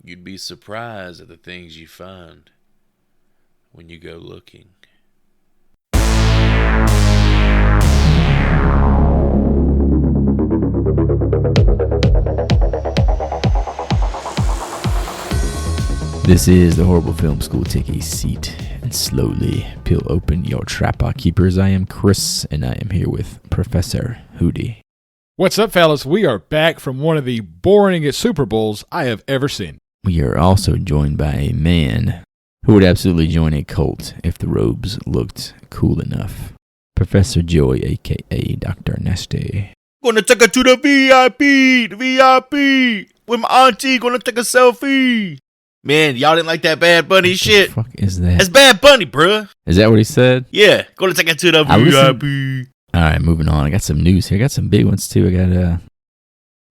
You'd be surprised at the things you find when you go looking. This is the Horrible Film School. Take a seat and slowly peel open your trapper keepers. I am Chris, and I am here with Professor Hootie. What's up, fellas? We are back from one of the boringest Super Bowls I have ever seen. We are also joined by a man who would absolutely join a cult if the robes looked cool enough. Professor Joey, a.k.a. Dr. Nasty. Gonna take her to the VIP, with my auntie, gonna take a selfie. Man, y'all didn't like that Bad Bunny shit. What the fuck is that? That's Bad Bunny, bruh. Is that what he said? Yeah, gonna take her to the VIP. All right, moving on. I got some news here. I got some big ones, too. I got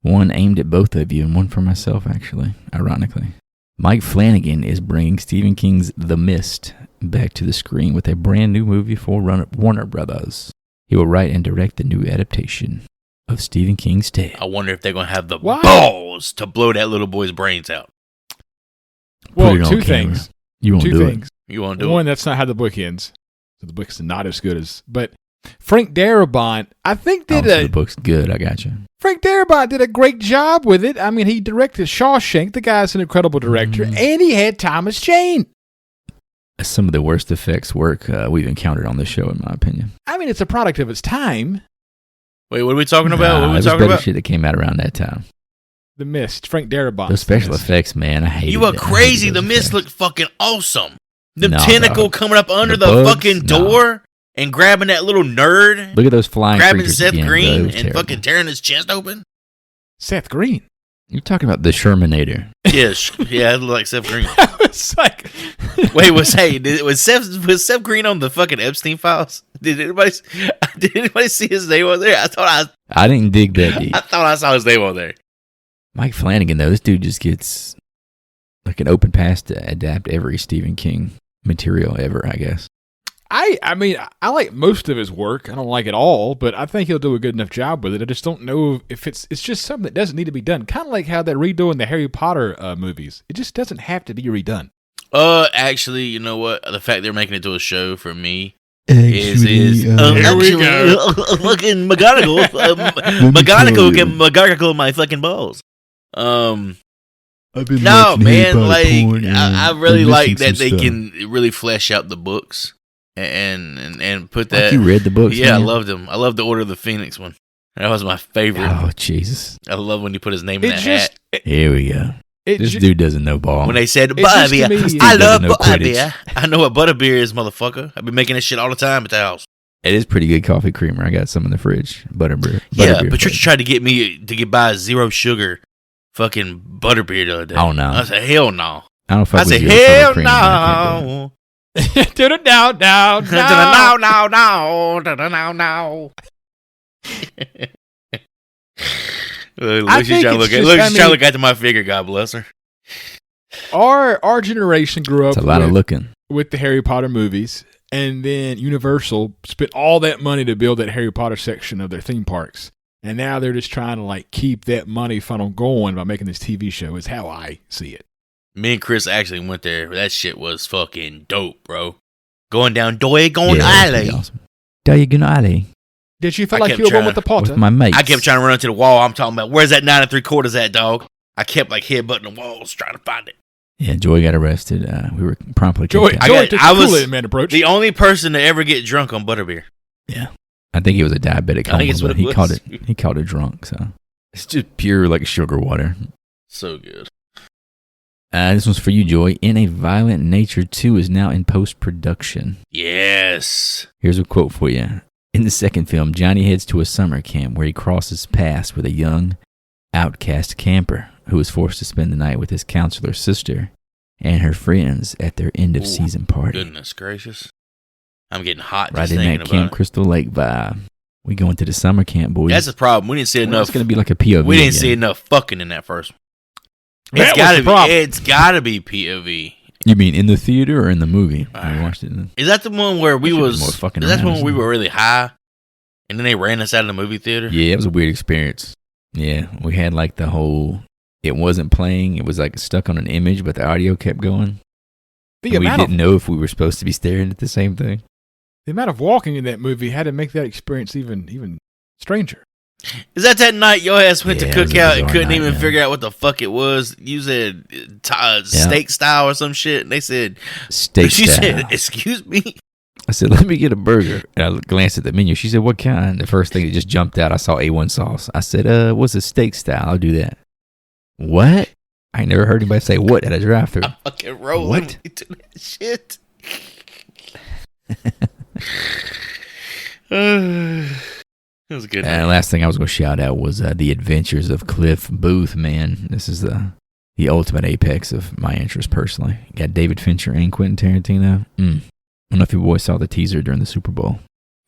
one aimed at both of you and one for myself, actually, ironically. Mike Flanagan is bringing Stephen King's The Mist back to the screen with a brand new movie for Warner Brothers. He will write and direct the new adaptation of Stephen King's tale. I wonder if they're gonna have the balls to blow that little boy's brains out. Well, two things. You won't do it. You won't do it. One, that's not how the book ends. So the book's not as good as... But Frank Darabont, I think the book's good. I got you. Frank Darabont did a great job with it. I mean, he directed Shawshank. The guy's an incredible director. And he had Thomas Jane. Some of the worst effects work we've encountered on this show, in my opinion. I mean, it's a product of its time. Wait, what are we talking about? What are we talking about? Better shit that came out around that time. The Mist, Frank Darabont. Those special effects, man, I hate it. You are crazy. The Mist looked fucking awesome. The tentacle dog. Coming up under the bugs, fucking door and grabbing that little nerd. Look at those flying grabbing creatures Seth again, Green and terrible. fucking tearing his chest open. Seth Green. You're talking about the Shermanator. Yeah, it looked like Seth Green. It's like... Wait, was Seth Green on the fucking Epstein files? Did anybody see his name on there? I didn't dig that deep. I thought I saw his name on there. Mike Flanagan, though, this dude just gets like an open pass to adapt every Stephen King material ever, I guess. I mean, I like most of his work. I don't like it all, but I think he'll do a good enough job with it. I just don't know if it's just something that doesn't need to be done. Kind of like how they're redoing the Harry Potter movies. It just doesn't have to be redone. Actually, you know what? The fact they're making it to a show for me is Here we go. fucking McGonagall my fucking balls. I've been no, watching man, Harry Potter porn, I really like that they stuff. can really flesh out the books and put that. Like you read the books? Yeah, man? I loved them. I loved the Order of the Phoenix one. That was my favorite. Oh, Jesus. I love when you put his name in that hat. Here we go. This dude doesn't know ball. When they said, Butterbeer, I love Butterbeer. I know what Butterbeer is, motherfucker. I've been making this shit all the time at the house. It is pretty good coffee creamer. I got some in the fridge. Butterbeer. Yeah, Patricia tried to get me to buy zero sugar fucking Butterbeer the other day. Oh, no. I said, hell no. I don't fuck I with said, zero hell cream, no. No. Look, she's trying to look after my figure, God bless her. Our generation grew up It's a lot of looking. with the Harry Potter movies, and then Universal spent all that money to build that Harry Potter section of their theme parks. And now they're just trying to like keep that money funnel going by making this TV show, is how I see it. Me and Chris actually went there. That shit was fucking dope, bro. Going down Diagon Alley. Awesome. Diagon Alley. Did you feel like you were one with the Potter? With my mates. I kept trying to run into the wall. I'm talking about, where's that 9 3/4 at, dog? I kept like headbutting the walls trying to find it. Yeah, Joy got arrested. We were promptly Joy kicked out. took the Kool-Aid man approach. The only person to ever get drunk on butterbeer. Yeah. I think he was a diabetic. I think it's what it was. He called it drunk, so. It's just pure like sugar water. So good. This one's for you, Joy. In a Violent Nature 2 is now in post-production. Yes. Here's a quote for you. In the second film, Johnny heads to a summer camp where he crosses paths with a young, outcast camper who is forced to spend the night with his counselor sister and her friends at their end-of-season party. Goodness gracious. I'm getting hot right just in thinking that about Camp it. Crystal Lake vibe. We go into the summer camp, boys. That's the problem. We didn't see enough. It's going to be like a POV. We didn't see enough fucking in that first one. It's gotta be POV. You mean in the theater or in the movie? I watched it. Is that the one where we was? More fucking Is that the around, one where we isn't it? were really high, and then they ran us out of the movie theater? Yeah, it was a weird experience. Yeah, we had like the whole it wasn't playing. It was like stuck on an image, but the audio kept going. We didn't know if we were supposed to be staring at the same thing. The amount of walking in that movie had to make that experience even stranger. Is that night your ass went to Yeah, it was a cookout and bizarre couldn't night, even man. figure out what the fuck it was? You said steak style or some shit, and they said Steak She style. said, "Excuse me." I said, let me get a burger. And I glanced at the menu. She said, what kind? The first thing that just jumped out, I saw A1 sauce. I said, what's a steak style? I'll do that. What? I ain't never heard anybody say what at a drive-thru. I fucking rolling What? into that shit. It was a good. And the last thing I was going to shout out was The Adventures of Cliff Booth, man. This is the ultimate apex of my interest personally. Got David Fincher and Quentin Tarantino. I don't know if you boys saw the teaser during the Super Bowl.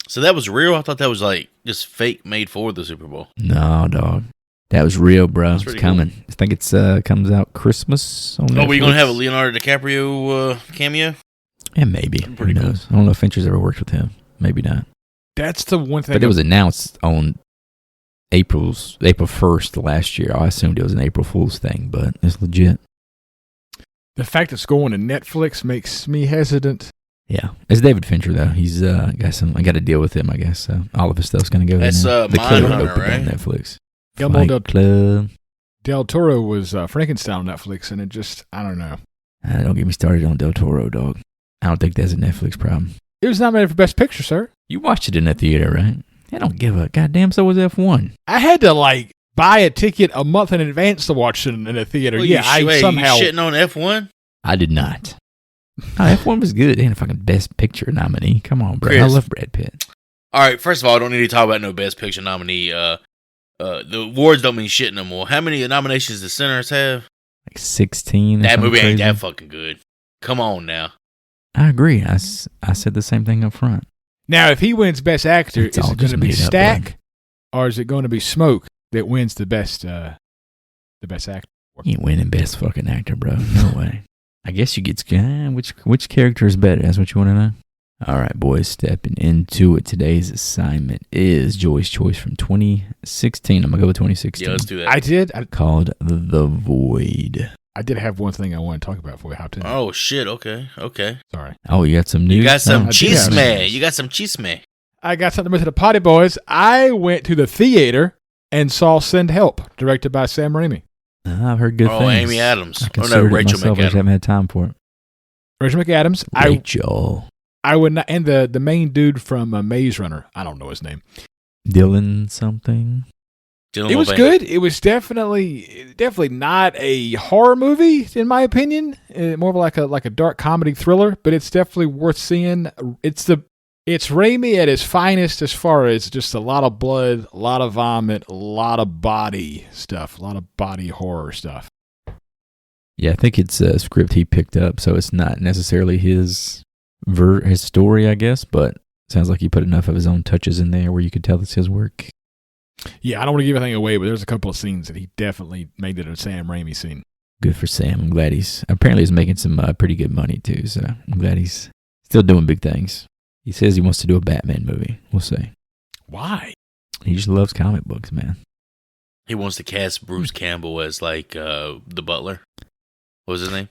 So that was real? I thought that was like just fake made for the Super Bowl. No, dog. That was real, bro. That's It's pretty coming. I think it's comes out Christmas on Netflix. Oh, were you going to have a Leonardo DiCaprio cameo? Yeah, maybe. Who Pretty cool. knows? I don't know if Fincher's ever worked with him. Maybe not. That's the one thing. But it was announced on April 1st last year. I assumed it was an April Fool's thing, but it's legit. The fact it's going to Netflix makes me hesitant. Yeah, it's David Fincher though. He's got some. I got to deal with him, I guess. All of his stuff's gonna go. That's, there now. The Mindhunter, Killer opened right? on Netflix. Guillermo Fight Club. Del Toro was Frankenstein on Netflix, and it just, I don't know. Don't get me started on Del Toro, dog. I don't think that's a Netflix problem. It was nominated for Best Picture, sir. You watched it in the theater, right? I don't give a goddamn. So was F1. I had to buy a ticket a month in advance to watch it in a theater. Well, yeah, you somehow. shitting on F1? I did not. Oh, F1 was good. They ain't a fucking Best Picture nominee. Come on, bro. Chris. I love Brad Pitt. All right, first of all, I don't need to talk about no Best Picture nominee. The awards don't mean shit no more. How many nominations does Sinners have? Like 16. or That something movie ain't crazy. that fucking good. Come on now. I agree. I said the same thing up front. Now, if he wins Best Actor, It's is all it going just to be made up, Stack, or is it going to be Smoke that wins the best actor? He ain't winning Best fucking Actor, bro. No way. I guess you get which character is better. That's what you want to know. All right, boys, stepping into it. Today's assignment is Joy's choice from 2016. I'm gonna go with 2016. Yeah, let's do that. I Called The Void. did have one thing I want to talk about before we hopped in. Oh shit! Okay. Sorry. Oh, you got some news? You got some I do have chisme. news. You got some chisme. I got something to the potty boys. I went to the theater and saw Send Help, directed by Sam Raimi. I've heard good Oh, things. Amy Adams. I Oh, no, considered it Rachel myself. I just McAdams. haven't had time for it. Rachel McAdams. Rachel. I would not, and the main dude from Maze Runner. I don't know his name. Dylan something. Dylan It was Mulvaney. good. It was definitely not a horror movie, in my opinion. More of like a dark comedy thriller, but it's definitely worth seeing. It's Raimi at his finest, as far as just a lot of blood, a lot of vomit, a lot of body stuff, a lot of body horror stuff. Yeah, I think it's a script he picked up, so it's not necessarily his story, I guess, but sounds like he put enough of his own touches in there where you could tell it's his work. Yeah, I don't want to give anything away, but there's a couple of scenes that he definitely made it a Sam Raimi scene. Good for Sam. I'm glad he's making some pretty good money too, so I'm glad he's still doing big things. He says he wants to do a Batman movie. We'll see. Why? He just loves comic books, man. He wants to cast Bruce Campbell as the butler. What was his name?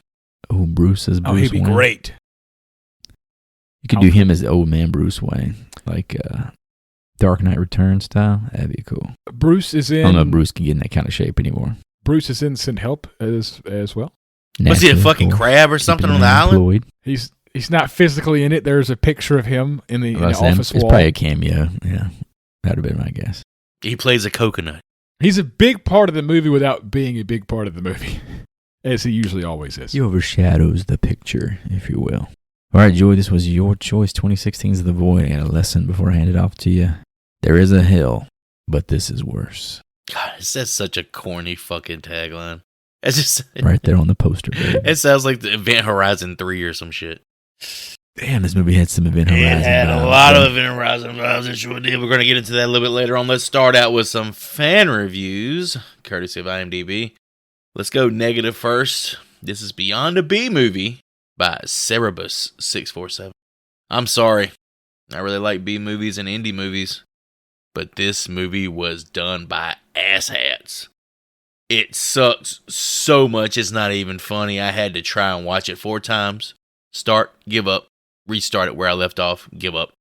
Oh, Bruce is Bruce He'd be Wayne. great. You could do him as the old man Bruce Wayne, like Dark Knight Returns style. That'd be cool. Bruce is I in. don't know if Bruce can get in that kind of shape anymore. Bruce is in Send Help as well. Was he a Naturally, fucking of course. crab or something Keeping on the him island? employed. He's not physically in it. There's a picture of him in the office It's wall. probably a cameo. Yeah, that'd have been my guess. He plays a coconut. He's a big part of the movie without being a big part of the movie, as he usually always is. He overshadows the picture, if you will. All right, Joy, this was your choice. 2016's The Void. I got a lesson before I hand it off to you. There is a hell, but this is worse. God, that's such a corny fucking tagline. It's just Right there on the poster, baby. It sounds like the Event Horizon 3 or some shit. Damn, this movie had some Event Horizon. It had a vibes, lot bro. of Event Horizon vibes. It sure did. We're going to get into that a little bit later on. Let's start out with some fan reviews, courtesy of IMDb. Let's go negative first. This is Beyond a B Movie by Cerebus647. I'm sorry. I really like B movies and indie movies, but this movie was done by asshats. It sucks so much, it's not even funny. I had to try and watch it 4 times. Start, give up. Restart it where I left off, give up.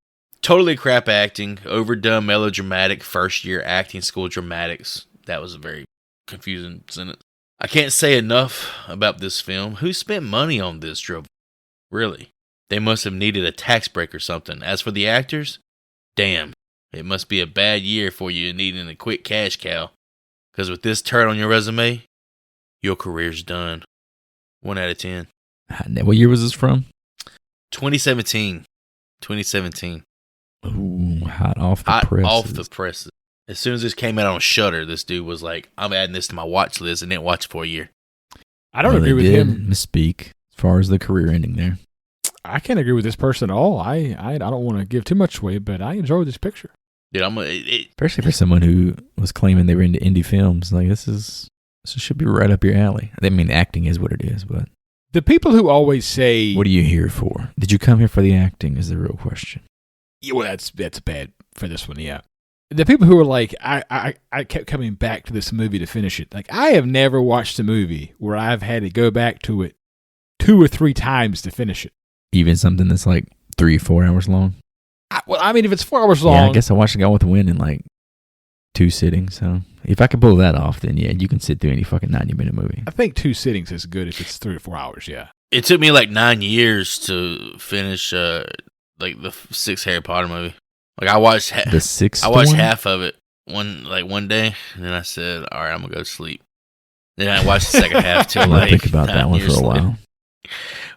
Totally crap acting, overdone melodramatic first-year acting school dramatics. That was a very confusing sentence. I can't say enough about this film. Who spent money on this, Joe? Really? They must have needed a tax break or something. As for the actors, damn, it must be a bad year for you needing a quick cash cow. Because with this turd on your resume, your career's done. 1 out of 10. What year was this from? 2017. 2017. Ooh, hot off the presses. As soon as this came out on Shudder, this dude was like, I'm adding this to my watch list, and didn't watch it for a year. I don't agree with him. Misspeak as far as the career ending there. I can't agree with this person at all. I don't want to give too much away, but I enjoyed this picture. Dude, especially for someone who was claiming they were into indie films. Like, this should be right up your alley. I mean, acting is what it is, but the people who always say, "What are you here for? Did you come here for the acting?" is the real question. Yeah, well, that's bad for this one. Yeah, the people who are like, I kept coming back to this movie to finish it. Like, I have never watched a movie where I've had to go back to it 2 or 3 times to finish it. Even something that's like 3 or 4 hours long. I mean, if it's 4 hours long, yeah, I guess I watched Gone with the Wind in like 2 sittings. So if I could pull that off, then yeah, you can sit through any fucking 90-minute movie. I think 2 sittings is good if it's 3 or 4 hours. Yeah. It took me like 9 years to finish like the 6th Harry Potter movie. Like, I watched the 6th. I watched half of it one day, and then I said, "All right, I'm gonna go to sleep." Then I watched the second half till like. Think about that one for a while.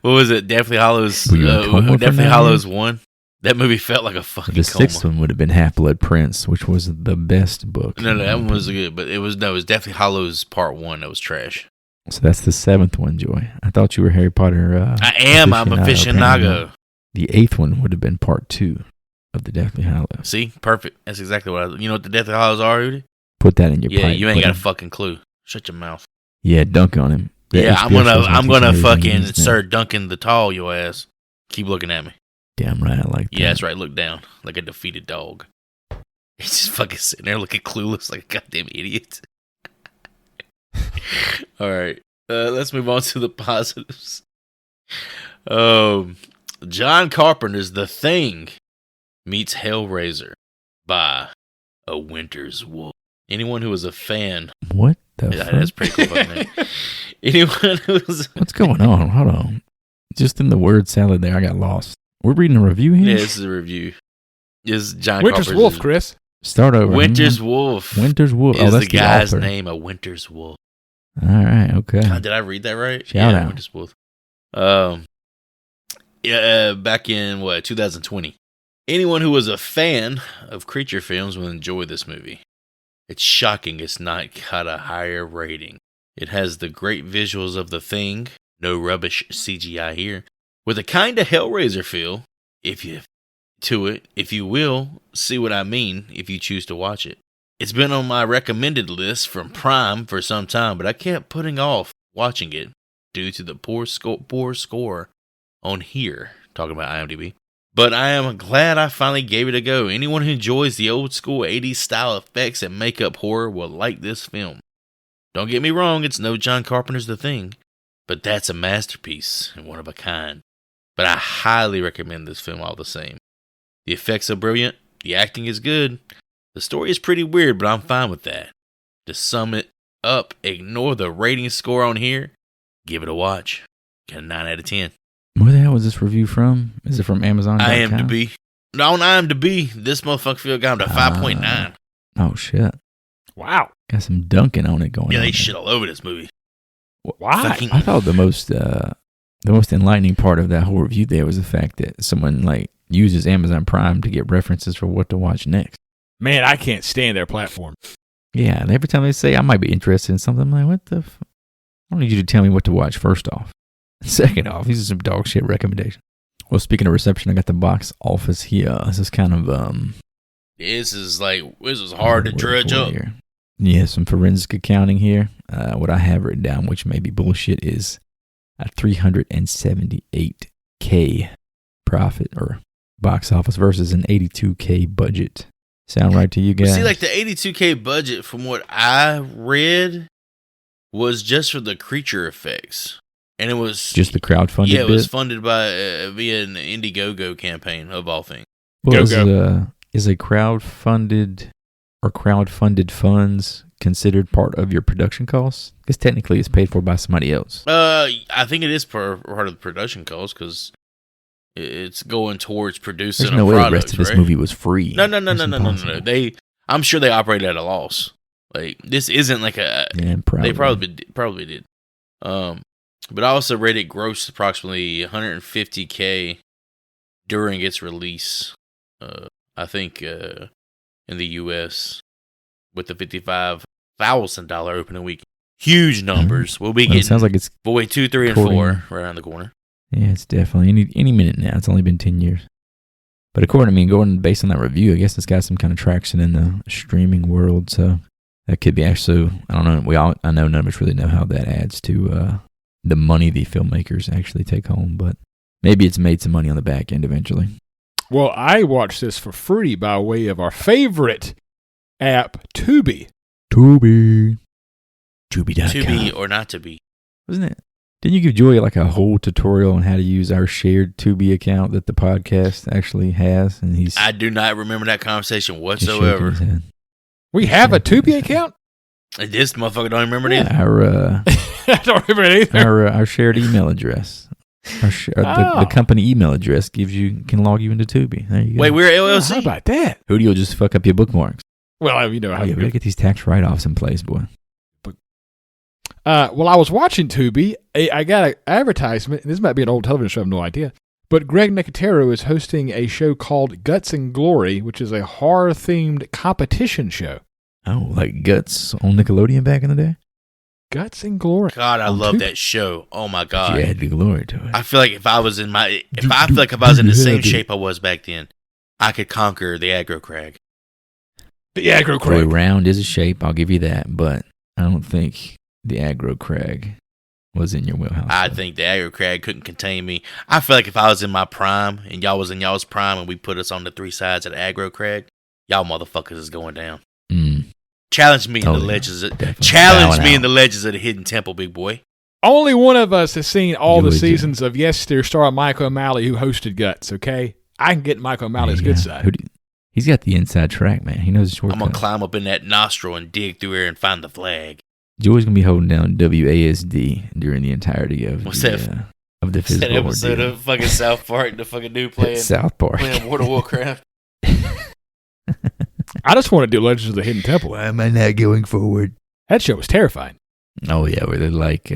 What was it? Deathly Hallows. Deathly Hallows 1. That movie felt like a fucking The 6th one would have been Half-Blood Prince, which was the best book. No, that one was good, but it was Deathly Hallows Part 1 that was trash. So that's the 7th one, Joy. I thought you were Harry Potter. I am. I'm aficionado. The 8th one would have been Part 2 of the Deathly Hallows. See? Perfect. That's exactly what you know what the Deathly Hallows are, Rudy? Put that in your pipe. Yeah, you ain't got a fucking clue. Shut your mouth. Yeah, dunk on him. Yeah, I'm gonna fucking Sir Duncan the Tall your ass. Keep looking at me. Damn right, I like that. Yeah, that's right. Look down like a defeated dog. He's just fucking sitting there looking clueless like a goddamn idiot. All right, let's move on to the positives. John Carpenter's The Thing meets Hellraiser by A Winter's Wolf. Anyone who was a fan. What the fuck? That's pretty cool fucking name. Anyone who was. What's going on? Hold on. Just in the word salad there, I got lost. We're reading a review here? Yeah, this is a review. This is John Winter's Carpenter's Wolf, Chris. Start over. Winter's Wolf. Winter's Wolf. Is that's the guy's author. name, A Winter's Wolf. All right, okay. God, did I read that right? Shout out. Winter's Wolf. Back in 2020. Anyone who was a fan of creature films will enjoy this movie. It's shocking it's not got a higher rating. It has the great visuals of The Thing, no rubbish CGI here, with a kind of Hellraiser feel, if you will, see what I mean if you choose to watch it. It's been on my recommended list from Prime for some time, but I kept putting off watching it due to the poor score on here, talking about IMDb. But I am glad I finally gave it a go. Anyone who enjoys the old school 80s style effects and makeup horror will like this film. Don't get me wrong, it's no John Carpenter's The Thing, but that's a masterpiece and one of a kind. But I highly recommend this film all the same. The effects are brilliant, the acting is good, the story is pretty weird, but I'm fine with that. To sum it up, ignore the rating score on here, give it a watch. Got a 9 out of 10. Where the hell was this review from? Is it from Amazon.com? IMDb. No, on IMDb, this motherfucker got him to 5.9. Oh, shit. Wow. Got some dunking on it going on. Yeah, they there. shit all over this movie. Why? I thought the most enlightening part of that whole review there was the fact that someone like uses Amazon Prime to get references for what to watch next. Man, I can't stand their platform. Yeah, and every time they say I might be interested in something, I'm like, what the I don't need you to tell me what to watch first off. Second off, these are some dog shit recommendations. Well, speaking of reception, I got the box office here. This is kind of This is hard to dredge up. Here. Yeah, some forensic accounting here. What I have written down, which may be bullshit, is a $378K profit or box office versus an $82K budget. Sound right to you guys? See, like the $82K budget, from what I read, was just for the creature effects, and it was Just the crowdfunded Yeah, it was bit? funded by via an Indiegogo campaign of all things. Well, Go. is a crowdfunded or crowdfunded funds considered part of your production costs? Because technically it's paid for by somebody else. I think it is part of the production cost because it's going towards producing There's no a way product. the rest of this right? movie was free. No. That's impossible. I'm sure they operated at a loss. Like this isn't like a. Yeah, probably. They probably did. But I also read it grossed approximately $150K during its release. I think in the U.S. with the $55,000 opening week. Huge numbers. We'll be getting. It sounds like it's Boy 2, 3, and 4 right around the corner. Yeah, it's definitely any minute now. It's only been 10 years. But going based on that review, I guess it's got some kind of traction in the streaming world. So that could be actually, I don't know. I know none of us really know how that adds to the money the filmmakers actually take home. But maybe it's made some money on the back end eventually. Well, I watched this for free by way of our favorite app, Tubi. Tubi.com. To be or not to be. Wasn't it? Didn't you give Joey like a whole tutorial on how to use our shared Tubi account that the podcast actually has? And I do not remember that conversation he's whatsoever. shaking his head. We have a Tubi account? This motherfucker don't remember it either. Yeah, I don't remember it either. our shared email address. The company email address can log you into Tubi. There you go. Wait, we're Oh, LLC? how about that? Hootie will just fuck up your bookmarks. Well, you know how We gotta get these tax write-offs in place, boy. Well, I was watching Tubi. I got an advertisement, and this might be an old television show, I have no idea. But Greg Nicotero is hosting a show called Guts and Glory, which is a horror-themed competition show. Oh, like Guts on Nickelodeon back in the day? Guts and Glory. God, I On love Tubi. that show. Oh my But God. you add the glory to it. I feel like if I was in the same shape I was back then, I could conquer the aggro crag. The aggro Boy, crag. round is a shape, I'll give you that, but I don't think the aggro crag was in your wheelhouse. I though. think the aggro crag couldn't contain me. I feel like if I was in my prime and y'all was in y'all's prime and we put us on the three sides of the aggro crag, y'all motherfuckers is going down. Mm. Challenge me in Oh, the yeah. legends. Definitely. Challenge Bowing me out. in the legends of the Hidden Temple, big boy. Only one of us has seen all the Joey did. seasons of Yes, Dear star Michael O'Malley, who hosted Guts, okay? I can get Michael O'Malley's good side. He's got the inside track, man. He knows his I'm shortcuts. gonna climb up in that nostril and dig through here and find the flag. Joey's gonna be holding down WASD during the entirety of What's the that? of the That physical episode ordeal. of fucking South Park, the fucking dude playing South Park. World of Warcraft. I just want to do Legends of the Hidden Temple. Why am I not going forward? That show was terrifying. Oh yeah, where they're like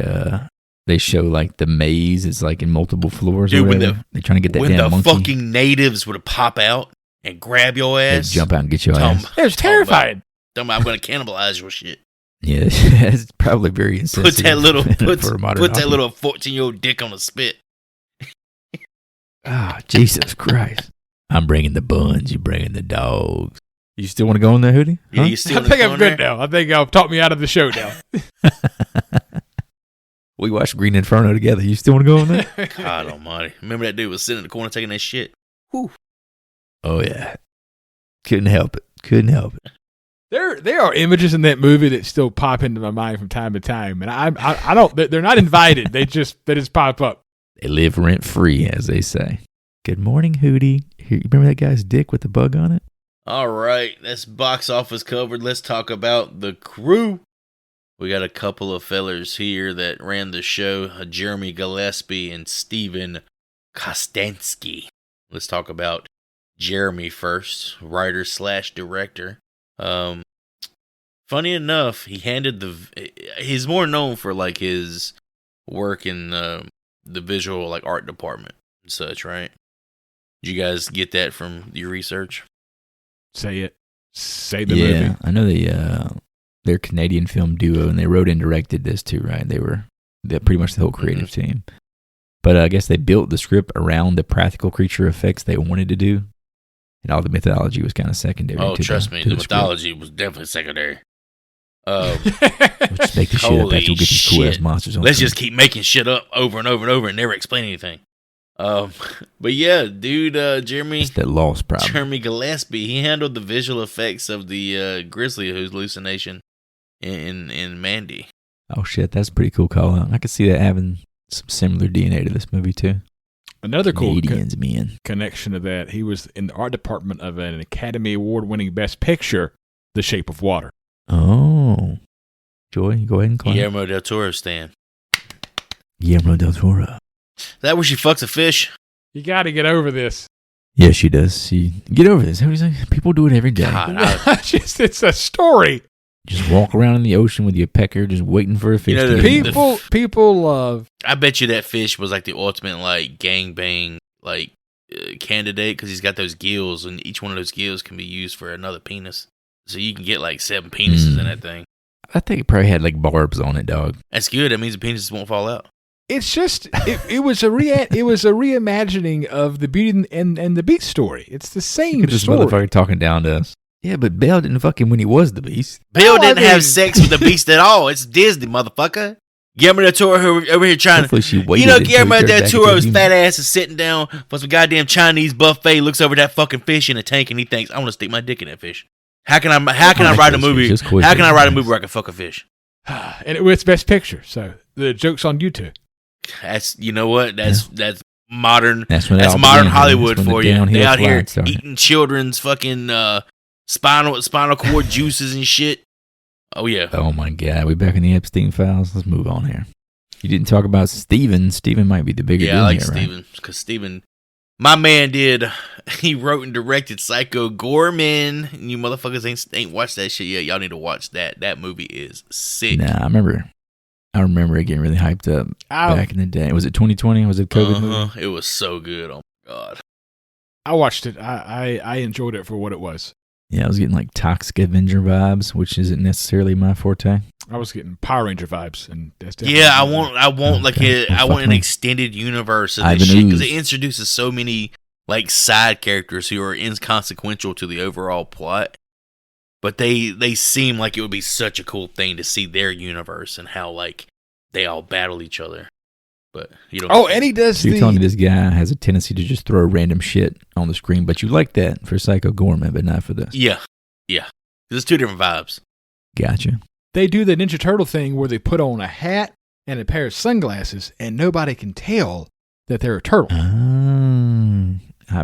they show like the maze is like in multiple floors. Dude, or when whatever. They're trying to get that When damn the monkey. fucking natives would pop out and grab your They ass, jump out and get your Tom- ass. It was terrifying. I'm gonna cannibalize your shit. Yeah, it's probably very insensitive. Put that little for a modern put that audience. little 14-year-old dick on a spit. Ah, Jesus Christ! I'm bringing the buns. You bringing the dogs. You still want to go in there, Hootie? Yeah, Huh? you still I think I'm good there? now. I think I've talked me out of the show now. We watched Green Inferno together. You still want to go in there? God Almighty! Remember that dude was sitting in the corner taking that shit. Oh yeah. Couldn't help it. Couldn't help it. There are images in that movie that still pop into my mind from time to time, and I don't. They're not invited. They just pop up. They live rent free, as they say. Good morning, Hootie. Here, you remember that guy's dick with the bug on it? All right, that's box office covered. Let's talk about the crew. We got a couple of fellers here that ran the show, Jeremy Gillespie and Stephen Kostanski. Let's talk about Jeremy first, writer / director. Funny enough, he's more known for like his work in the visual like art department and such, right? Did you guys get that from your research? Say it. Say the movie. I know they're a Canadian film duo, and they wrote and directed this too, right? They're pretty much the whole creative team. But I guess they built the script around the practical creature effects they wanted to do, and all the mythology was kind of secondary. Oh, trust me, the script. mythology was definitely secondary. We'll just make the shit up Holy after we get these cool ass shit. monsters on Let's screen. just keep making shit up over and over and over and never explain anything. But yeah, dude, Jeremy It's that loss problem. Jeremy Gillespie, he handled the visual effects of the grizzly hallucination in Mandy. Oh, shit. That's a pretty cool call out. I could see that having some similar DNA to this movie, too. Another cool Canadians, man. connection to that, he was in the art department of an Academy Award-winning Best Picture, The Shape of Water. Oh. Joy, go ahead and claim. Guillermo del Toro stand. Guillermo del Toro. Is that where she fucks a fish? You got to get over this. Yeah, she does. Get over this. People do it every day. God, It's a story. Just walk around in the ocean with your pecker, just waiting for a fish. You know, to get in. People love. I bet you that fish was like the ultimate like gangbang candidate because he's got those gills, and each one of those gills can be used for another penis. So you can get like 7 penises in that thing. I think it probably had like barbs on it, dog. That's good. That means the penises won't fall out. It's just it was a reimagining of the Beauty and the Beast story. It's the same Look at this story. motherfucker talking down to us. Yeah, but Belle didn't fuck him when he was the Beast. Bill No, I didn't mean- have sex with the beast at all. It's Disney, motherfucker. Guillermo del Toro over here trying Hopefully she to... waited You know, until he Guillermo turned del back Toro's into a fat ass is sitting down for some goddamn Chinese buffet, looks over that fucking fish in a tank, and he thinks, I want to stick my dick in that fish. How can I write a movie? Just quit How can it. I write a movie where I can fuck a fish? And it was Best Picture, so the joke's on you two. That's, you know what? That's modern. That's when it That's all modern began, Hollywood that's when for the you. downhill They out here slide started. eating children's fucking spinal cord juices and shit. Oh yeah. Oh my God, we back in the Epstein files. Let's move on here. You didn't talk about Steven. Steven might be the bigger Yeah, deal I like here, right? Steven because Steven, my man he wrote and directed Psycho Gorman. And you motherfuckers ain't watched that shit yet. Y'all need to watch that. That movie is sick. Nah, I remember it getting really hyped up back in the day. Was it 2020? Was it COVID movie? It was so good. Oh my god. I watched it. I enjoyed it for what it was. Yeah, I was getting like Toxic Avenger vibes, which isn't necessarily my forte. I was getting Power Ranger vibes, and that's definitely Yeah, I want like Okay. I Well, want fuck an me. extended universe of Ivan this shit because Ooze. it introduces so many like side characters who are inconsequential to the overall plot, but they seem like it would be such a cool thing to see their universe and how like they all battle each other. But you don't. Oh, and he does So you're telling me this guy has a tendency to just throw random shit on the screen, but you like that for Psycho Gorman, but not for this. Yeah. There's two different vibes. Gotcha. They do the Ninja Turtle thing where they put on a hat and a pair of sunglasses, and nobody can tell that they're a turtle.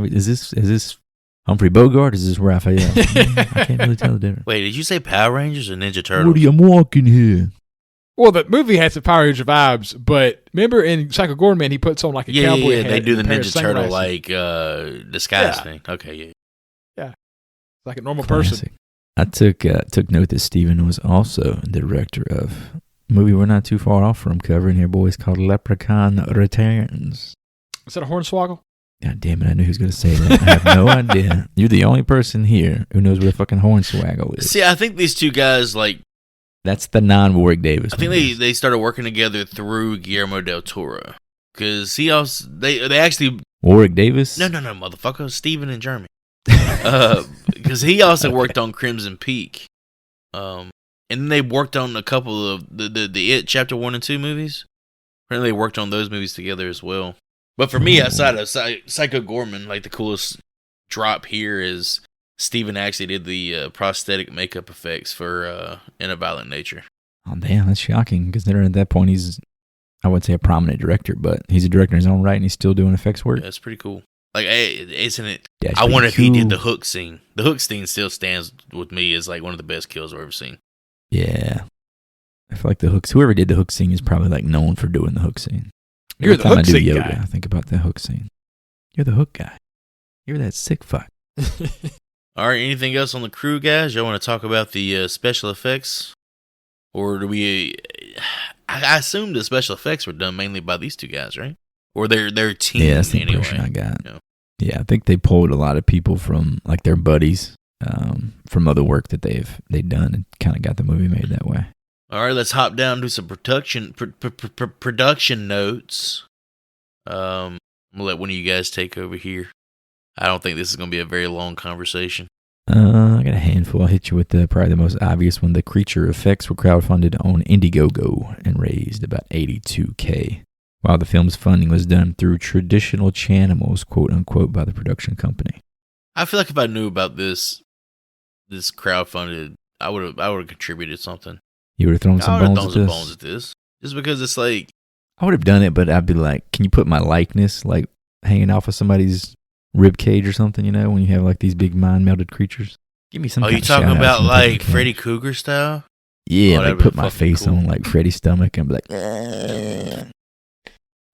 Is this Humphrey Bogart? Is this Raphael? I can't really tell the difference. Wait, did you say Power Rangers or Ninja Turtles? Woody, I'm walking here. Well, the movie has some Power Ranger vibes, but remember in Psycho Gorman, he puts on like a cowboy hat. They do the and a pair of Ninja Turtle sunglasses. like disguise Yeah. thing. Okay, yeah. like a normal person. Classic. I took note that Steven was also the director of a movie we're not too far off from covering here, boys, called Leprechaun Returns. Is that a hornswoggle? God damn it, I knew he was going to say that. I have no idea. You're the only person here who knows what a fucking hornswaggle is. See, I think these two guys like That's the non-Warwick Davis. I think one. they started working together through Guillermo del Toro because he also they actually Warwick Davis? no motherfucker Steven and Jeremy because he also worked on Crimson Peak, and then they worked on a couple of the It Chapter 1 and 2 movies. Apparently, they worked on those movies together as well. But for me, outside of Psycho Gorman, like the coolest drop here is Steven actually did the prosthetic makeup effects for In a Violent Nature. Oh, damn, that's shocking. Considering at that point he's, I wouldn't say a prominent director, but he's a director in his own right and he's still doing effects work. Yeah, that's pretty cool. Like, hey, isn't it? That's I wonder if pretty he did cool. the hook scene. The hook scene still stands with me as like one of the best kills I've ever seen. Yeah. I feel like whoever did the hook scene is probably like known for doing the hook scene. You're Every the time hook I do scene yoga, guy. I think about the hook scene. You're the hook guy. You're that sick fuck. All right, anything else on the crew, guys? Y'all want to talk about the special effects? Or do we... I assume the special effects were done mainly by these two guys, right? Or their team, Yeah, that's the anyway. impression I got. Yeah. Yeah, I think they pulled a lot of people from like their buddies from other work that they'd done and kind of got the movie made that way. All right, let's hop down to some production notes. I'm gonna let one of you guys take over here. I don't think this is gonna be a very long conversation. I got a handful. I'll hit you with probably the most obvious one. The creature effects were crowdfunded on Indiegogo and raised about $82K, while the film's funding was done through traditional channels, quote unquote, by the production company. I feel like if I knew about this crowdfunded, I would have contributed something. You would have thrown I some would have bones thrown at some this? bones at this. Just because it's like, I would have done it, but I'd be like, can you put my likeness like hanging off of somebody's rib cage or something, you know, when you have like these big mind-melded creatures? Give me some kind you of talking shout-out about from the like people who Freddy can. Krueger style? Yeah, Oh, like that'd put be my fucking face cool. on like Freddy's stomach and be like,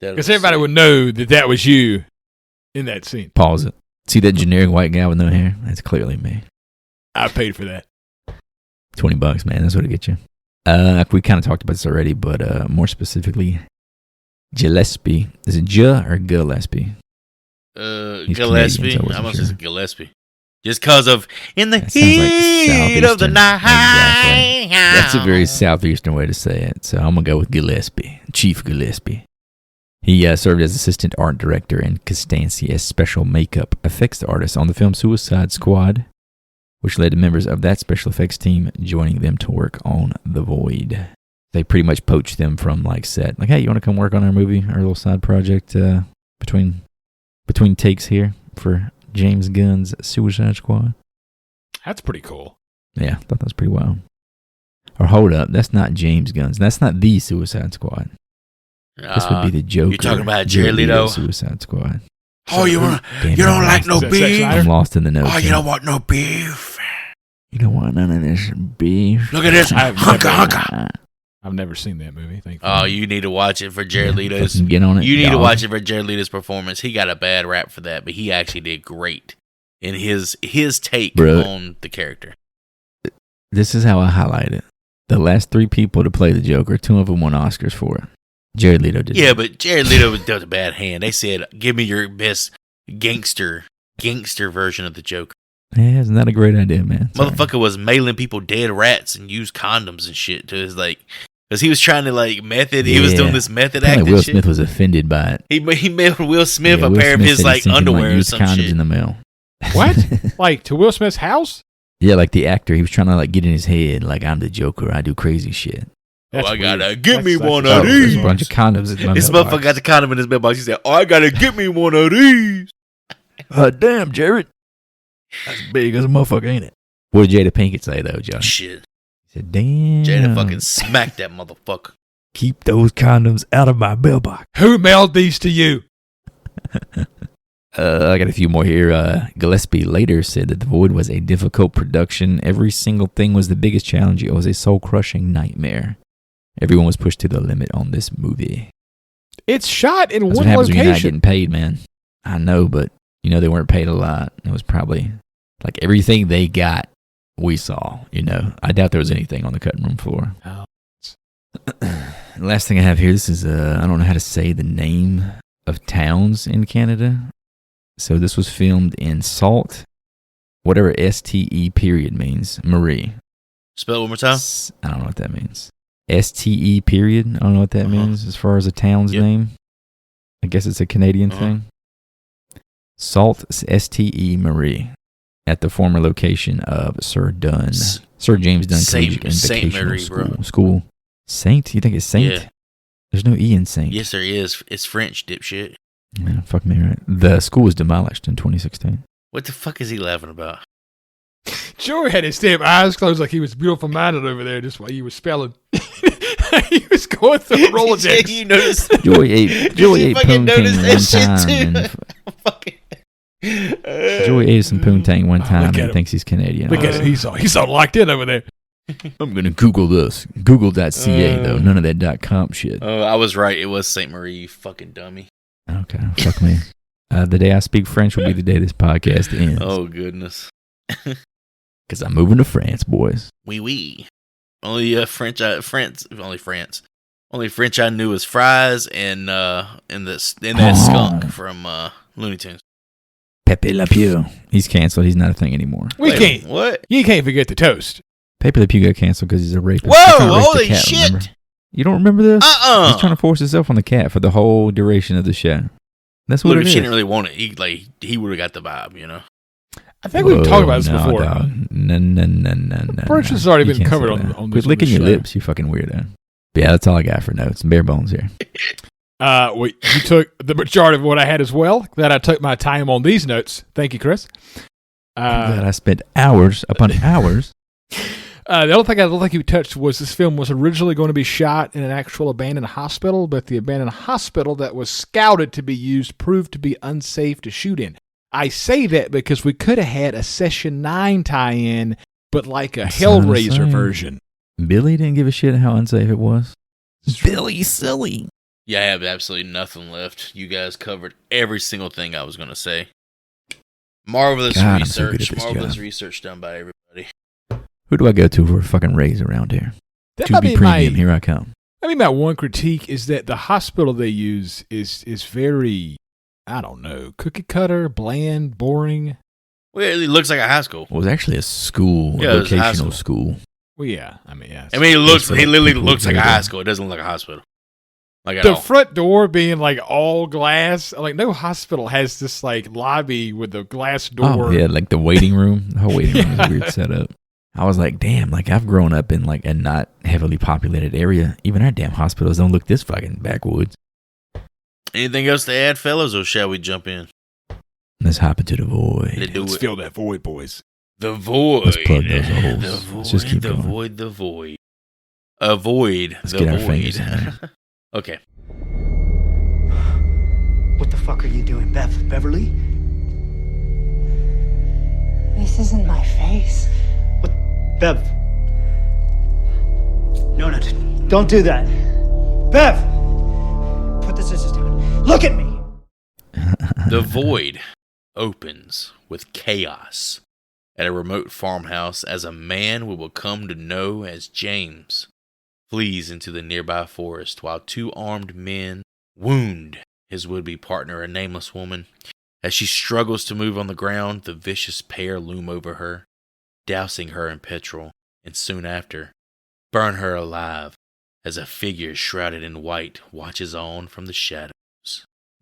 Because everybody would know that was you in that scene. pause it. See that generic white guy with no hair? That's clearly me. I paid for that. $20, man. That's what it get you. We kind of talked about this already, but more specifically, Gillespie. Is it J or Gillespie? He's Gillespie. Canadian, so I I wasn't must sure. say Gillespie. Just because of in the That sounds like heat of the Southeastern. night. Exactly. That's a very southeastern way to say it. So I'm going to go with Gillespie, Chief Gillespie. He served as assistant art director and Kostanski as special makeup effects artist on the film Suicide Squad, which led to members of that special effects team joining them to work on The Void. They pretty much poached them from like set. Like, hey, you want to come work on our movie, our little side project between takes here for James Gunn's Suicide Squad? That's pretty cool. Yeah, I thought that was pretty wild. Or hold up, that's not James Gunn's. That's not the Suicide Squad. This would be the Joker. You're talking about Jared Leto? Suicide Squad. Oh, you don't I'm like no Is that Zack beef? Snyder? I'm lost in the notes. Oh, you here. don't want no beef? You don't want none of this beef. Look at this. I've Hunka. I've never seen that movie. Thank you. Oh, you need to watch it for Jared Leto's. Fucking get on it. You need to dog. watch it for Jared Leto's performance. He got a bad rap for that, but he actually did great in his take Bro. on the character. This is how I highlight it. The last 3 people to play the Joker, 2 of them won Oscars for it. Jared Leto did. Yeah, that. but Jared Leto dealt a bad hand. They said, "Give me your best gangster version of the Joker." Yeah, isn't that a great idea, man? Sorry. Motherfucker was mailing people dead rats and used condoms and shit to his like, because he was trying to like method. He was Yeah. doing this method Apparently acting Will shit. Smith was offended by it. He mailed Will Smith Yeah, a Will pair of Smith his said he like sent him, underwear or used some condoms shit. in the mail. What? Like to Will Smith's house? Yeah, like the actor, he was trying to like get in his head, like I'm the Joker, I do crazy shit. That's I gotta weird. give me one Oh, of there's these. a bunch of condoms in my This mailbox. motherfucker got the condom in his mailbox. He said, "Oh, I gotta get me one of these." Damn, Jared. That's big as a motherfucker, ain't it? What did Jada Pinkett say, though, Josh? Shit, He said, damn. Jada fucking smacked that motherfucker. Keep those condoms out of my mailbox. Who mailed these to you? I got a few more here. Gillespie later said that The Void was a difficult production. Every single thing was the biggest challenge. It was a soul-crushing nightmare. Everyone was pushed to the limit on this movie. It's shot in That's one what happens when you're not location. getting paid, man. I know, but you know they weren't paid a lot. It was probably like everything they got, we saw. You know, I doubt there was anything on the cutting room floor. Oh. Last thing I have here, this is I don't know how to say the name of towns in Canada. So this was filmed in Salt, whatever STE period means, Marie. Spell it one more time. I don't know what that means. STE period. I don't know what that means as far as a town's Yep. name. I guess it's a Canadian thing. Salt STE Marie at the former location of Sir James Dunn Collegiate and Saint Vocational Marie, School. bro. School. Saint? You think it's Saint? Yeah. There's no E in Saint. Yes, there is. It's French, dipshit. Yeah, fuck me right. The school was demolished in 2016. What the fuck is he laughing about? Joey had his damn eyes closed like he was beautiful minded over there just while he was spelling. He was going through a Rolodex. You noticed? Joey ate you poontang fucking notice one that shit time. too? Fucking. Joey ate some poontang one Oh, time look at and him. thinks he's Canadian. Look at it. He's all locked in over there. I'm going to Google this. Google.ca, though. None of that .com shit. Oh, I was right. It was Saint Marie, you fucking dummy. Okay, fuck me. The day I speak French will be the day this podcast ends. Oh, goodness. Because I'm moving to France, boys. Oui. Only French I knew was fries and that skunk from Looney Tunes. Pepe Le Pew. He's canceled. He's not a thing anymore. Wait, what? You can't forget the toast. Pepe Le Pew got canceled because he's a rapist. Whoa, He's trying to rape the holy cat, shit. remember? You don't remember this? He's trying to force himself on the cat for the whole duration of the show. That's what Look, it if is. she didn't really want it, he would have got the vibe, you know. I think we've talked about this no, before. Dog. No. Pretty sure it's already You been can't covered say on- that. on Quit this licking your show. lips, you fucking weirdo. But yeah, that's all I got for notes. Bare bones here. Well, you took the majority of what I had as well. Glad I took my time on these notes. Thank you, Chris. I'm glad I spent hours upon hours. The other thing I don't think you touched was this film was originally going to be shot in an actual abandoned hospital, but the abandoned hospital that was scouted to be used proved to be unsafe to shoot in. I say that because we could have had a Session 9 tie-in, but like a Hellraiser version. Billy didn't give a shit how unsafe it was. Billy silly. Yeah, I have absolutely nothing left. You guys covered every single thing I was going to say. Marvelous research done by everybody. Who do I go to for a fucking raise around here? That be premium, here I come. I mean, my one critique is that the hospital they use is very, I don't know, cookie cutter, bland, boring. Well, it looks like a high school. Well, it was actually a school, a vocational school. Well, yeah. I mean, yeah. He literally looks like a high school. It doesn't look like a hospital. Like the front door being like all glass. Like no hospital has this like lobby with a glass door. Oh, yeah, like the waiting room. The whole waiting room is a weird setup. I was like, damn, like I've grown up in like a not heavily populated area. Even our damn hospitals don't look this fucking backwoods. Anything else to add, fellas, or shall we jump in? Let's hop into the void. Let's fill that void, boys. The void. Let's plug those holes. The void. Let's just keep the going. void. The void. Avoid. Let's the get void. our fingers in there. Okay. What the fuck are you doing, Beverly? This isn't my face. What? Bev. No, don't do that. Bev! Put the scissors down. Look at me! The void opens with chaos at a remote farmhouse as a man we will come to know as James flees into the nearby forest while two armed men wound his would-be partner, a nameless woman. As she struggles to move on the ground, the vicious pair loom over her, dousing her in petrol, and soon after, burn her alive as a figure shrouded in white watches on from the shadows.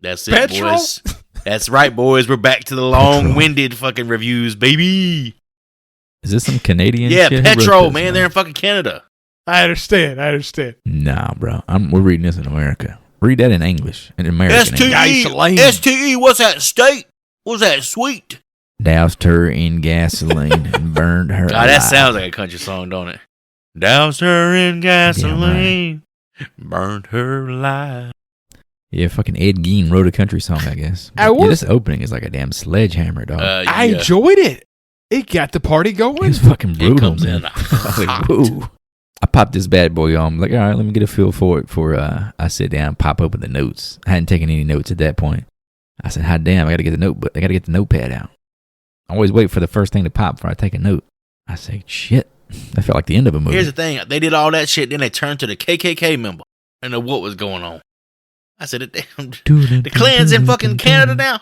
That's it, Petrol? boys. That's right, boys. We're back to the long-winded fucking reviews, baby. Is this some Canadian Yeah, shit? Who wrote Petrol, this, man. They're in fucking Canada. I understand. Nah, bro. We're reading this in America. Read that in English. In American English. S-T-E, what's that, state? What's that, sweet? Doused her in gasoline and burned her God, that alive. sounds like a country song, don't it? Doused her in gasoline, burned her alive. Yeah, fucking Ed Gein wrote a country song, I guess. This opening is like a damn sledgehammer, dog. I enjoyed it. It got the party going. It was fucking brutal, comes man. in I was like, hot. whoa. I popped this bad boy on. I'm like, all right, let me get a feel for it before I sit down and pop open the notes. I hadn't taken any notes at that point. I said, hot damn, I got to get the notepad out. I always wait for the first thing to pop before I take a note. I say, shit. That felt like the end of a movie. Here's the thing. They did all that shit, then they turned to the KKK member. I know what was going on. I said, the Klan's in fucking Canada now.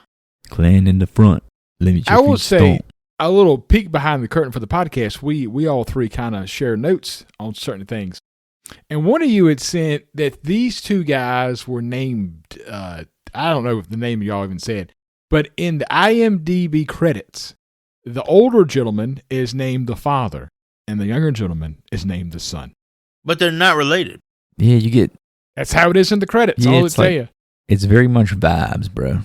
Klan in the front. Let me I will say, a little peek behind the curtain for the podcast. We all three kind of share notes on certain things. And one of you had sent that these two guys were named, I don't know if the name y'all even said, but in the IMDb credits, the older gentleman is named the father, and the younger gentleman is named the son. But they're not related. Yeah, you get... That's how it is in the credits. I'll tell you. It's very much vibes, bro.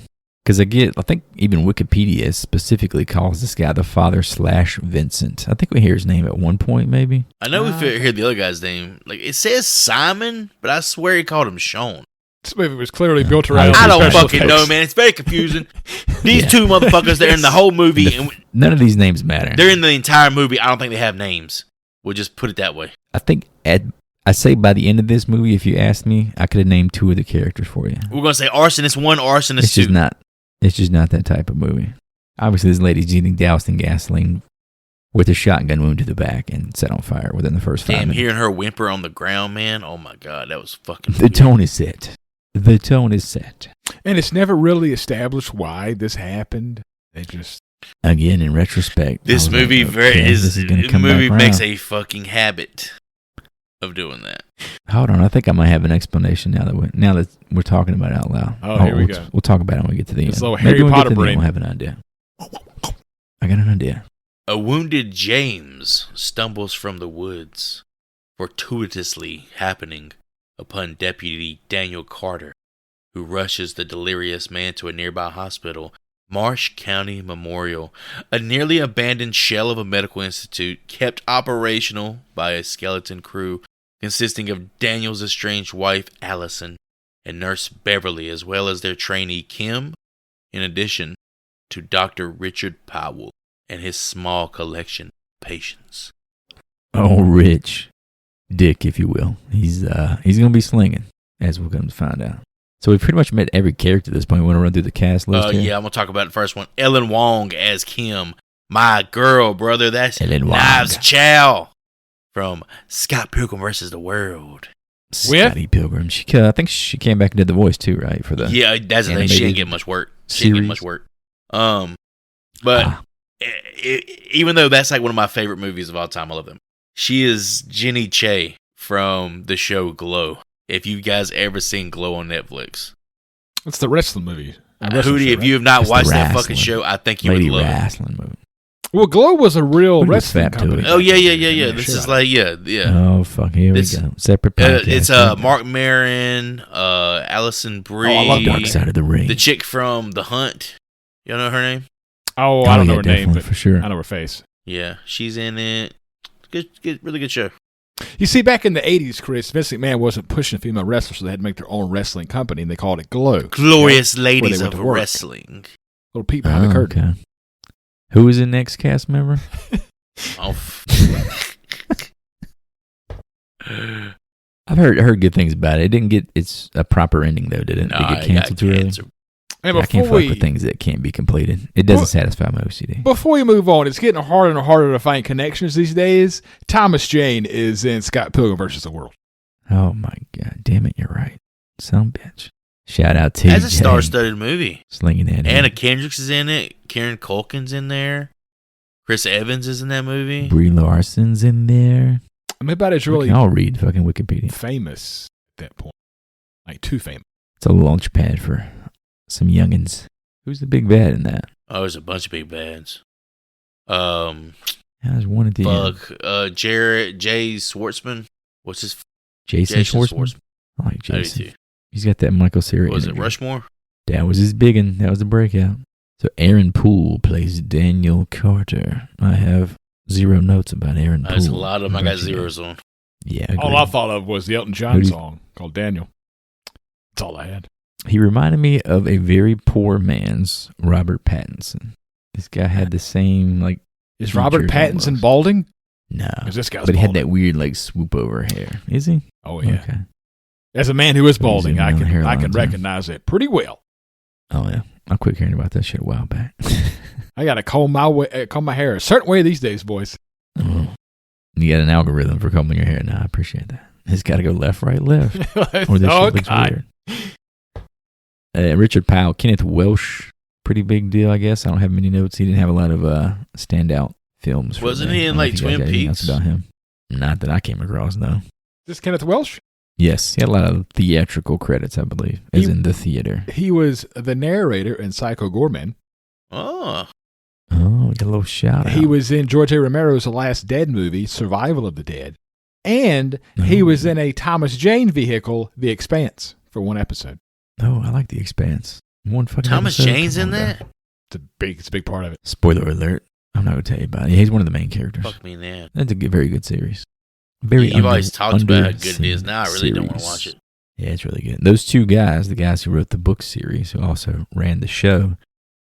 Because I think even Wikipedia specifically calls this guy the father/Vincent. I think we hear his name at one point, maybe. I know we hear the other guy's name. Like, it says Simon, but I swear he called him Sean. This movie was clearly built around. I don't special fucking effects. know, man. It's very confusing. These two motherfuckers, they're in the whole movie. And None of these names matter. they're in the entire movie. I don't think they have names. We'll just put it that way. I think I say by the end of this movie, if you asked me, I could have named two of the characters for you. We're going to say Arsonist 1, Arsonist It's 2. just not that type of movie. Obviously, this lady's getting doused in gasoline with a shotgun wound to the back and set on fire within the first 5 Damn, minutes. hearing her whimper on the ground, man. Oh, my God. That was fucking The weird. tone is set. The tone is set. And it's never really established why this happened. They just... Again, in retrospect, This I was movie like, okay, this is gonna the come movie back makes around. a fucking habit of doing that. Hold on, I think I might have an explanation now that we're talking about it out loud. Oh, here we go. We'll talk about it when we get to the end. This little Maybe Harry when we get Potter to the end, brain. We'll have an idea. I got an idea. A wounded James stumbles from the woods, fortuitously happening upon Deputy Daniel Carter, who rushes the delirious man to a nearby hospital Marsh County Memorial, a nearly abandoned shell of a medical institute kept operational by a skeleton crew consisting of Daniel's estranged wife, Allison, and Nurse Beverly, as well as their trainee, Kim, in addition to Dr. Richard Powell and his small collection of patients. Oh, Rich. Dick, if you will. He's going to be slinging, as we'll come to find out. So we've pretty much met every character at this point. We want to run through the cast list here? Yeah, I'm going to talk about the first one. Ellen Wong as Kim. My girl, brother. That's Ellen Wong. Knives Chow from Scott Pilgrim vs. the World. Scotty Pilgrim. I think she came back and did the voice too, right? For the yeah, that's the thing. She didn't get much work. But even though that's like one of my favorite movies of all time, I love them. She is Jenny Che from the show Glow. If you guys ever seen Glow on Netflix, it's the wrestling movie. Hootie, if you have not watched that fucking show, I think you would love it. Wrestling movie. Well, Glow was a real wrestling company. Oh yeah. This is like yeah. Oh fuck, here we go. Separate podcast. It's Mark Maron, Allison Brie. I love Dark Side of the Ring. The chick from The Hunt. You know her name? Oh, I don't know her name, but for sure. I know her face. Yeah, she's in it. Good, really good show. You see, back in the 80s, Chris, Vince McMahon wasn't pushing female wrestlers, so they had to make their own wrestling company, and they called it Glow. Glorious Ladies of Wrestling. Little peep behind the curtain. Okay. Who was the next cast member? I've heard good things about it. It didn't get a proper ending, though, did it? Did it get canceled too early? I can't fuck with things that can't be completed. It doesn't satisfy my OCD. Before we move on, it's getting harder and harder to find connections these days. Thomas Jane is in Scott Pilgrim vs. the World. Oh, my God. Damn it, you're right. Some bitch. Shout out to That's a star-studded movie. Slinging that Anna Kendrick's is in it. Karen Culkin's in there. Chris Evans is in that movie. Brie Larson's in there. I mean, about it's really I'll read fucking Wikipedia. famous at that point. Like, too famous. It's a launch pad for some youngins. Who's the big bad in that? Oh, there's a bunch of big bads. There's one at the end. Jay Schwartzman. What's his? Jason Schwartzman. I like Jason. I do too. He's got that Michael Cera. Was it Rushmore? That was his big one. That was the breakout. So Aaron Poole plays Daniel Carter. I have 0 notes about Aaron Poole. There's a lot of them I got zeros on. Yeah. All I thought of was the Elton John song called Daniel. That's all I had. He reminded me of a very poor man's Robert Pattinson. This guy had the same, like... Is Robert Pattinson balding? No. Because this guy's But he balding. had that weird, like, swoop over hair. Is he? Oh, yeah. Okay. As a man who is balding, I can hairlines, recognize it pretty well. Oh, yeah. I quit hearing about that shit a while back. I got to comb my hair a certain way these days, boys. Oh. You got an algorithm for combing your hair now. I appreciate that. It's got to go left, right, left. Or this shit looks weird. Richard Powell, Kenneth Welsh, pretty big deal, I guess. I don't have many notes. He didn't have a lot of standout films. Wasn't he in like Twin Peaks? About him. Not that I came across, no. This Kenneth Welsh? Yes, he had a lot of theatrical credits, I believe, as in the theater. He was the narrator in Psycho Goreman. Oh, we got a little shout out. He was in George A. Romero's Last Dead movie, Survival of the Dead. And he was in a Thomas Jane vehicle, The Expanse, for one episode. Oh, I like The Expanse. One fucking Thomas episode. Jane's in that? It's a big part of it. Spoiler alert. I'm not going to tell you about it. He's one of the main characters. Fuck me in that. That's a very good series. You've always talked about how good it is. Now I really don't want to watch it. Yeah, it's really good. Those two guys, the guys who wrote the book series, who also ran the show,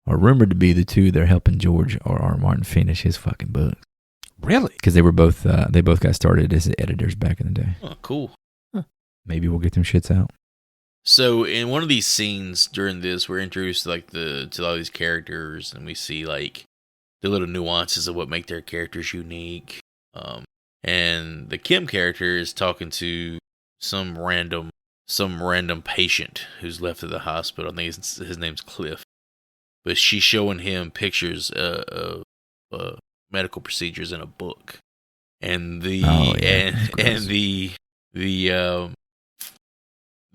are rumored to be the two that are helping George R.R. Martin finish his fucking books. Really? Because they both got started as editors back in the day. Oh, cool. Huh. Maybe we'll get them shits out. So in one of these scenes during this, we're introduced to all these characters, and we see like the little nuances of what make their characters unique. And the Kim character is talking to some random patient who's left at the hospital. I think his name's Cliff, but she's showing him pictures of medical procedures in a book, and the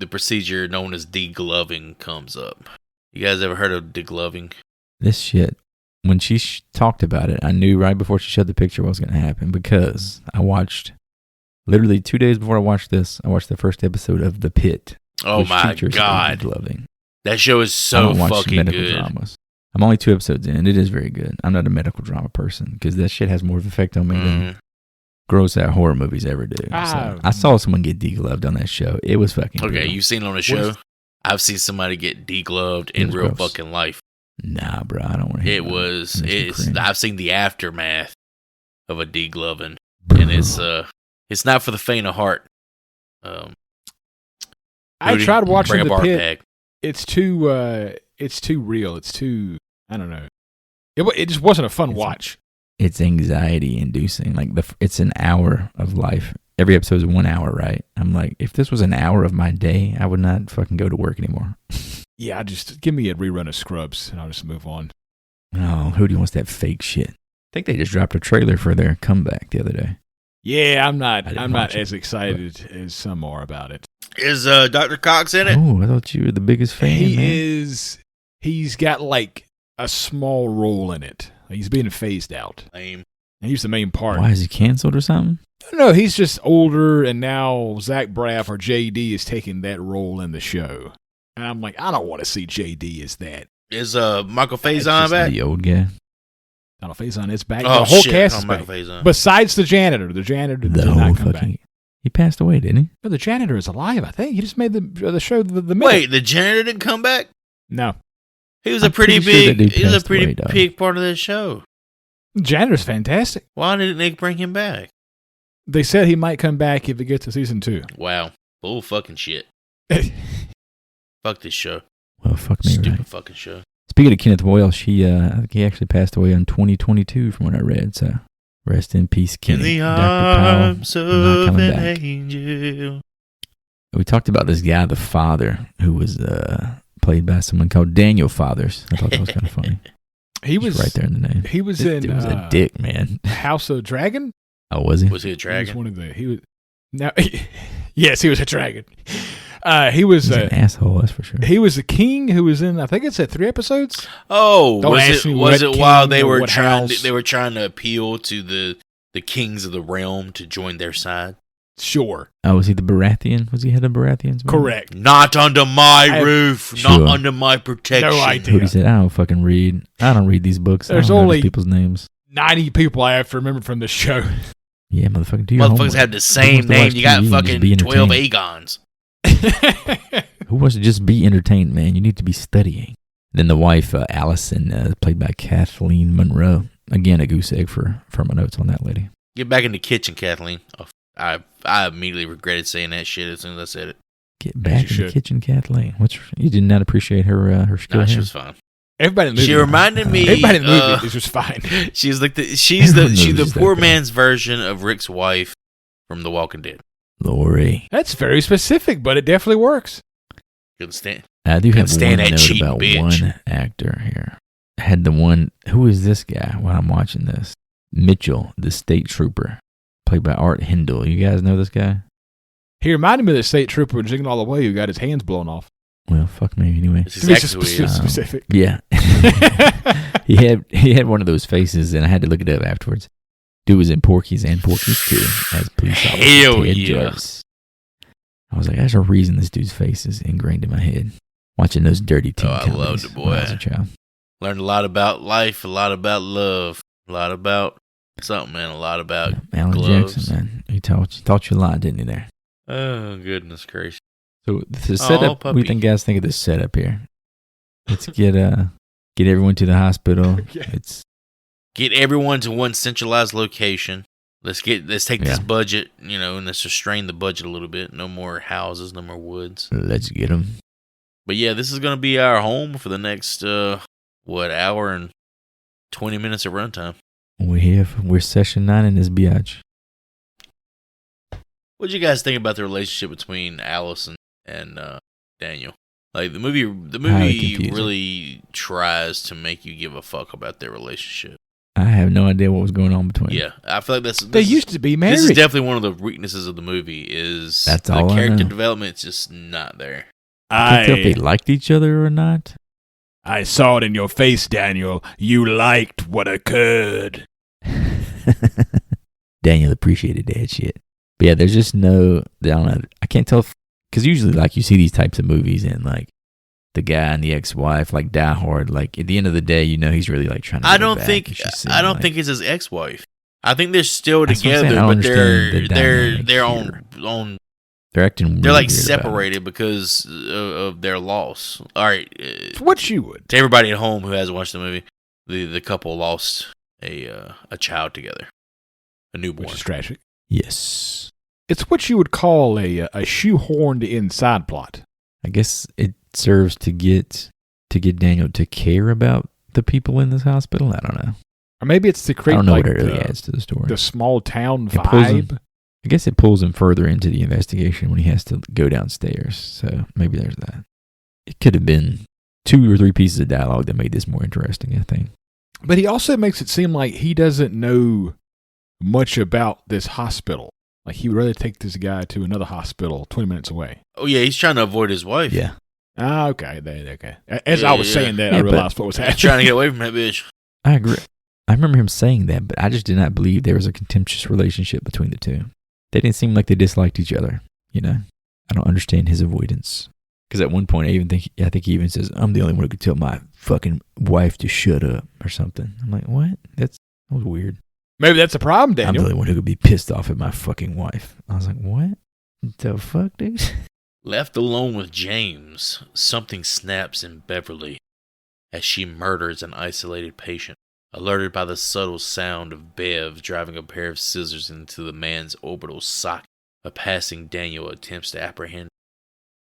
procedure known as degloving comes up. You guys ever heard of degloving? This shit. When she talked about it, I knew right before she showed the picture what was going to happen, because I watched, literally 2 days before I watched this, I watched the first episode of The Pit. Oh my God. Degloving. That show is so fucking good. Dramas. I'm only 2 episodes in. It is very good. I'm not a medical drama person because that shit has more of an effect on me than gross out horror movies ever do. So I saw someone get degloved on that show. It was fucking Okay, brutal. you've seen it on a show? I've seen somebody get degloved in real gross. fucking life. Nah, bro, I don't want to hear I've seen the aftermath of a degloving, and it's not for the faint of heart. I tried watching bring The up our Pit. bag. It's too real. It's too, I don't know. It just wasn't a fun watch. It's anxiety inducing. Like it's an hour of life. Every episode is 1 hour, right? I'm like, if this was an hour of my day, I would not fucking go to work anymore. Yeah, just give me a rerun of Scrubs and I'll just move on. Oh, who wants that fake shit? I think they just dropped a trailer for their comeback the other day. Yeah, I'm not watch it, as excited as some are about it. Is Dr. Cox in it? Oh, I thought you were the biggest fan. He man. is. He's got like a small role in it. He's being phased out. Lame. And he's the main part. Why is he canceled or something? No, he's just older, and now Zach Braff or JD is taking that role in the show. And I'm like, I don't want to see JD as that. Is Michael Faison back? The old guy. Donald Faison is back. Oh, the whole shit. cast is Michael back. Faison. Besides the janitor. The janitor The did whole not come back. fucking. He passed away, didn't he? No, the janitor is alive, I think. He just made the show the minute. Wait, the janitor didn't come back? No. He was I'm a pretty pretty sure that big. dude He was a passed pretty away, dog. big part of the show. The janitor's fantastic. Why didn't they bring him back? They said he might come back if it gets to season 2. Wow, bull fucking shit. Fuck this show. Well, fuck me, Stupid right? fucking show. Speaking of Kenneth Welsh, I think he actually passed away in 2022 from what I read, so rest in peace, In Kenny. the Dr. Powell, arms not of coming an back. angel. We talked about this guy, the father, who was played by someone called Daniel Fathers. I thought that was kind of funny. He Just was right there in the name. He was This in dude was a dick, man. House of Dragon. Oh, was he? Was he a He was dragon? one of the. He was now. Yes, he was a dragon. He was. He's an asshole, that's for sure. He was the king who was in. I think it's at 3 episodes. Oh, Don't ask me was what it while king they or were what trying? house. They were trying to appeal to the kings of the realm to join their side. Sure. Oh, was he the Baratheon? Was he head of Baratheons? Man? Correct. Not under my roof. Sure. Not under my protection. No idea. Who he said, I don't fucking read. I don't read these books. There's I don't know only- these people's names. 90 people I have to remember from this show. Yeah, motherfucker, do your Motherfuckers homework. have the Who same wants to name. watch You got TV and just fucking be 12 entertained? Agons. Who wants to just be entertained, man? You need to be studying. Then the wife, Allison, played by Kathleen Monroe. Again, a goose egg for my notes on that lady. Get back in the kitchen, Kathleen. Oh, I immediately regretted saying that shit as soon as I said it. Get back in the should. kitchen, Kathleen. You did not appreciate her skill Nah, she here? was fine. Everybody in the movie. She reminded me. Everybody in the movie is just fine. She's like she's Everyone the knows that poor guy. man's version of Rick's wife from The Walking Dead. Lori. That's very specific, but it definitely works. Couldn't stand. I do Couldn't have stand one that note cheating about bitch. one actor here. I had the one, who is this guy while I'm watching this? Mitchell, the state trooper, played by Art Hindle. You guys know this guy? He reminded me of the state trooper in Jigging All the Way who got his hands blown off. Well, fuck me anyway. This To is be exactly what he is. specific. Yeah. he had one of those faces, and I had to look it up afterwards. Dude was in Porky's and Porky's 2 as police officer Hell Ted yeah. Jarvis. I was like, there's a reason this dude's face is ingrained in my head. Watching those dirty teen Oh, I comedies loved it, when I was boy. a child. Learned a lot about life, a lot about love, a lot about something, man. A lot about Alan gloves. Jackson, man. He taught you a lot, didn't he, there? Oh goodness gracious! So the setup, what do you puppy. think guys think of this setup here? Let's get everyone to the hospital. Yeah. It's Get everyone to one centralized location. Let's take this Yeah. budget, and let's restrain the budget a little bit. No more houses, no more woods. let's get them. But yeah, this is gonna be our home for the next hour and 20 minutes of runtime. We're session 9 in this biatch. What do you guys think about the relationship between Allison and Daniel? Like the movie Highly confusing. really tries to make you give a fuck about their relationship. I have no idea what was going on between them. Yeah, I feel like They used to be married. This is definitely one of the weaknesses of the movie. Is That's the all I character know. development's just not there. I can't tell if they liked each other or not. I saw it in your face, Daniel. You liked what occurred. Daniel appreciated that shit. But yeah, there's just no, I don't know. I can't tell because usually like you see these types of movies and like the guy and the ex-wife like die hard. Like at the end of the day, he's really like trying to. I don't think it's his ex-wife. I think they're still That's what I'm together, saying. I don't but understand the they're dynamic on. They're acting. They're like weird about it. separated because of their loss. All right, It's what you would. to everybody at home who hasn't watched the movie, the couple lost a child together, a newborn. Which is tragic. Yes. It's what you would call a shoehorned in side plot. I guess it serves to get Daniel to care about the people in this hospital. I don't know. Or maybe it's to create I don't know like what it really adds to the story. the small town It pulls him- vibe. I guess it pulls him further into the investigation when he has to go downstairs. So maybe there's that. It could have been 2 or 3 pieces of dialogue that made this more interesting, I think. But he also makes it seem like he doesn't know much about this hospital. Like he would rather take this guy to another hospital 20 minutes away. Oh yeah, he's trying to avoid his wife. Yeah. Ah, okay. Okay. As Yeah, I was yeah. saying that, Yeah, I but realized what was He's happening. trying to get away from that bitch. I agree. I remember him saying that, but I just did not believe there was a contemptuous relationship between the two. They didn't seem like they disliked each other, I don't understand his avoidance. Because at one point, I think he even says, "I'm the only one who could tell my fucking wife to shut up," or something. I'm like, what? That was weird. Maybe that's a problem, I'm the Daniel. only one who could be pissed off at my fucking wife. I was like, what the fuck, dude? Left alone with James, something snaps in Beverly as she murders an isolated patient. Alerted by the subtle sound of Bev driving a pair of scissors into the man's orbital socket, a passing Daniel attempts to apprehend,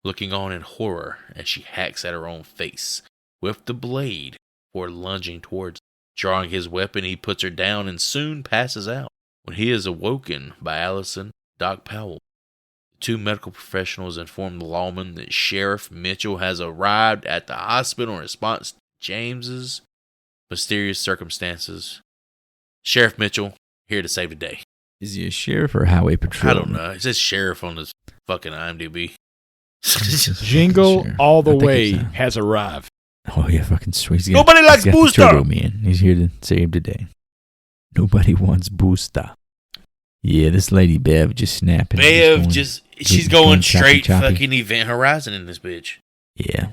looking on in horror as she hacks at her own face with the blade before lunging towards her. Drawing his weapon, he puts her down and soon passes out when he is awoken by Allison, Doc Powell. The 2 medical professionals inform the lawman that Sheriff Mitchell has arrived at the hospital in response to James's mysterious circumstances. Sheriff Mitchell, here to save the day. Is he a sheriff or a highway patrol? I don't know. It says sheriff on his fucking IMDb. Jingle Sure. all the I think way it's, has arrived. Oh, yeah, fucking sweet. Nobody likes he's got the Booster. Turbo Man. He's here to save the day. Nobody wants Booster. Yeah, this lady Bev just snapping. Bev she's going straight choppy. fucking Event Horizon in this bitch. Yeah,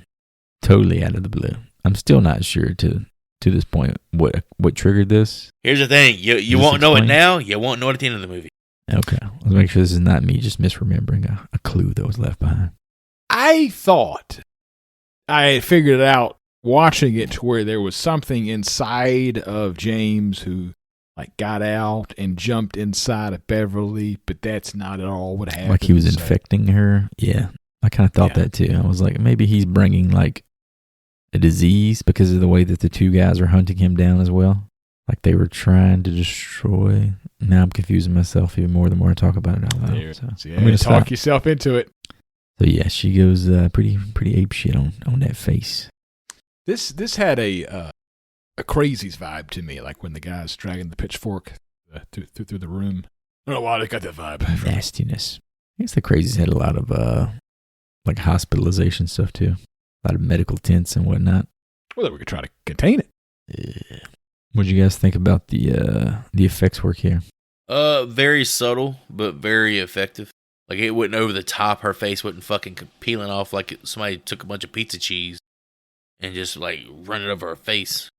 totally out of the blue. I'm still not sure to this point what triggered this. Here's the thing. You Does won't this know it explain? now. You won't know it at the end of the movie. Okay, let's make sure this is not me just misremembering a clue that was left behind. I thought I had figured it out watching it to where there was something inside of James who like got out and jumped inside of Beverly, but that's not at all what happened. Like he was So- infecting her. Yeah, I kind of thought Yeah. that too. I was like, maybe he's bringing like a disease because of the way that the 2 guys are hunting him down as well. Like they were trying to destroy. Now I'm confusing myself even more the more I talk about it out loud. There. So So, I'm gonna talk stop. yourself into it. So yeah, she goes pretty ape shit on that face. This had a crazies vibe to me, like when the guy's dragging the pitchfork through the room. I don't know why they got that vibe. Nastiness. I guess the crazies had a lot of like hospitalization stuff too. A lot of medical tents and whatnot. Well, we could try to contain it. Yeah. What do you guys think about the effects work here? Very subtle, but very effective. Like it went over the top. Her face wasn't fucking peeling off like somebody took a bunch of pizza cheese and just like run it over her face.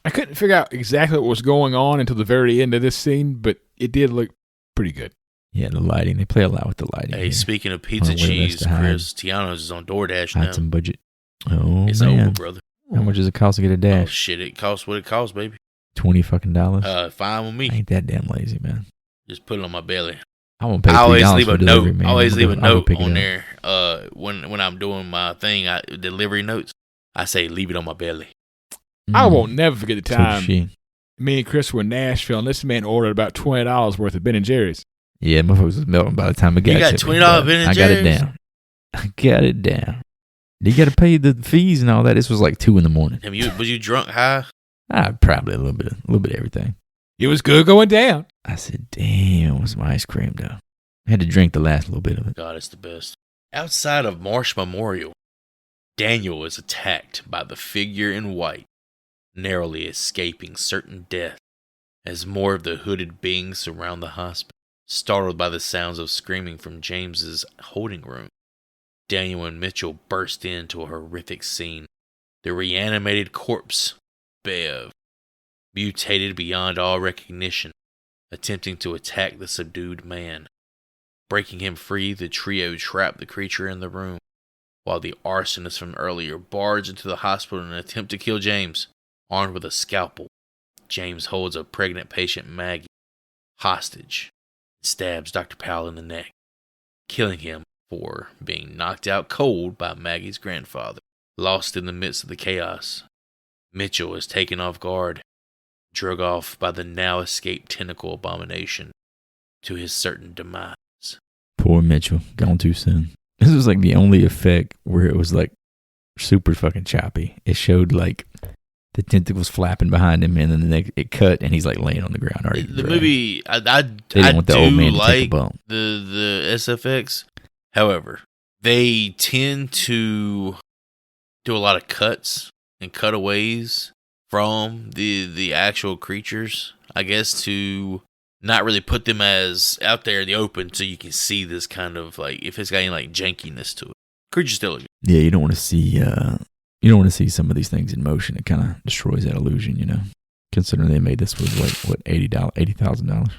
I couldn't figure out exactly what was going on until the very end of this scene, but it did look pretty good. Yeah, the lighting. They play a lot with the lighting. Hey, here. speaking of pizza Where that's cheese, to hide. Chris Tiano's is on DoorDash now. Hide some budget. Oh It's man, over, brother. how much does it cost to get a Oh dash? shit! It costs what it costs, baby. $20 fucking. Fine with me. I ain't that damn lazy, man. Just put it on my belly. I won't pay $3 I always leave for a delivery, note. man. I always I'm leave a gonna go note pick it on up. there. When I'm doing my thing, delivery notes. I say leave it on my belly. I Mm. won't never forget the So time she. me and Chris were in Nashville, and this man ordered about $20 worth of Ben and Jerry's. Yeah, motherfuckers was melting by the time it got You got to me, $20 but Ben and I got it Jerry's? down. I got it down. You got to pay the fees and all that. This was like 2 a.m. Was you drunk high? Probably a little bit of everything. It was good going down. I said, "Damn, what's my ice cream though?" I had to drink the last little bit of it. God, it's the best. Outside of Marsh Memorial, Daniel is attacked by the figure in white, narrowly escaping certain death as more of the hooded beings surround the hospital. Startled by the sounds of screaming from James's holding room, Daniel and Mitchell burst into a horrific scene. The reanimated corpse, Bev, mutated beyond all recognition, attempting to attack the subdued man. Breaking him free, the trio trapped the creature in the room, while the arsonist from earlier barged into the hospital in an attempt to kill James. Armed with a scalpel, James holds a pregnant patient, Maggie, hostage, and stabs Dr. Powell in the neck, killing him for being knocked out cold by Maggie's grandfather. Lost in the midst of the chaos, Mitchell is taken off guard, drug off by the now escaped tentacle abomination to his certain demise. Poor Mitchell, gone too soon. This was like the only effect where it was like super fucking choppy. It showed like the tentacles flapping behind him, and then it cut, and he's like laying on the ground already. The movie, I want the old man to take a bump. The SFX. However, they tend to do a lot of cuts and cutaways from the actual creatures, I guess, to not really put them as out there in the open so you can see this kind of like, if it's got any like jankiness to it. Creatures still look good. Yeah, you don't want to see some of these things in motion. It kind of destroys that illusion, you know. Considering they made this with like what, $80,000.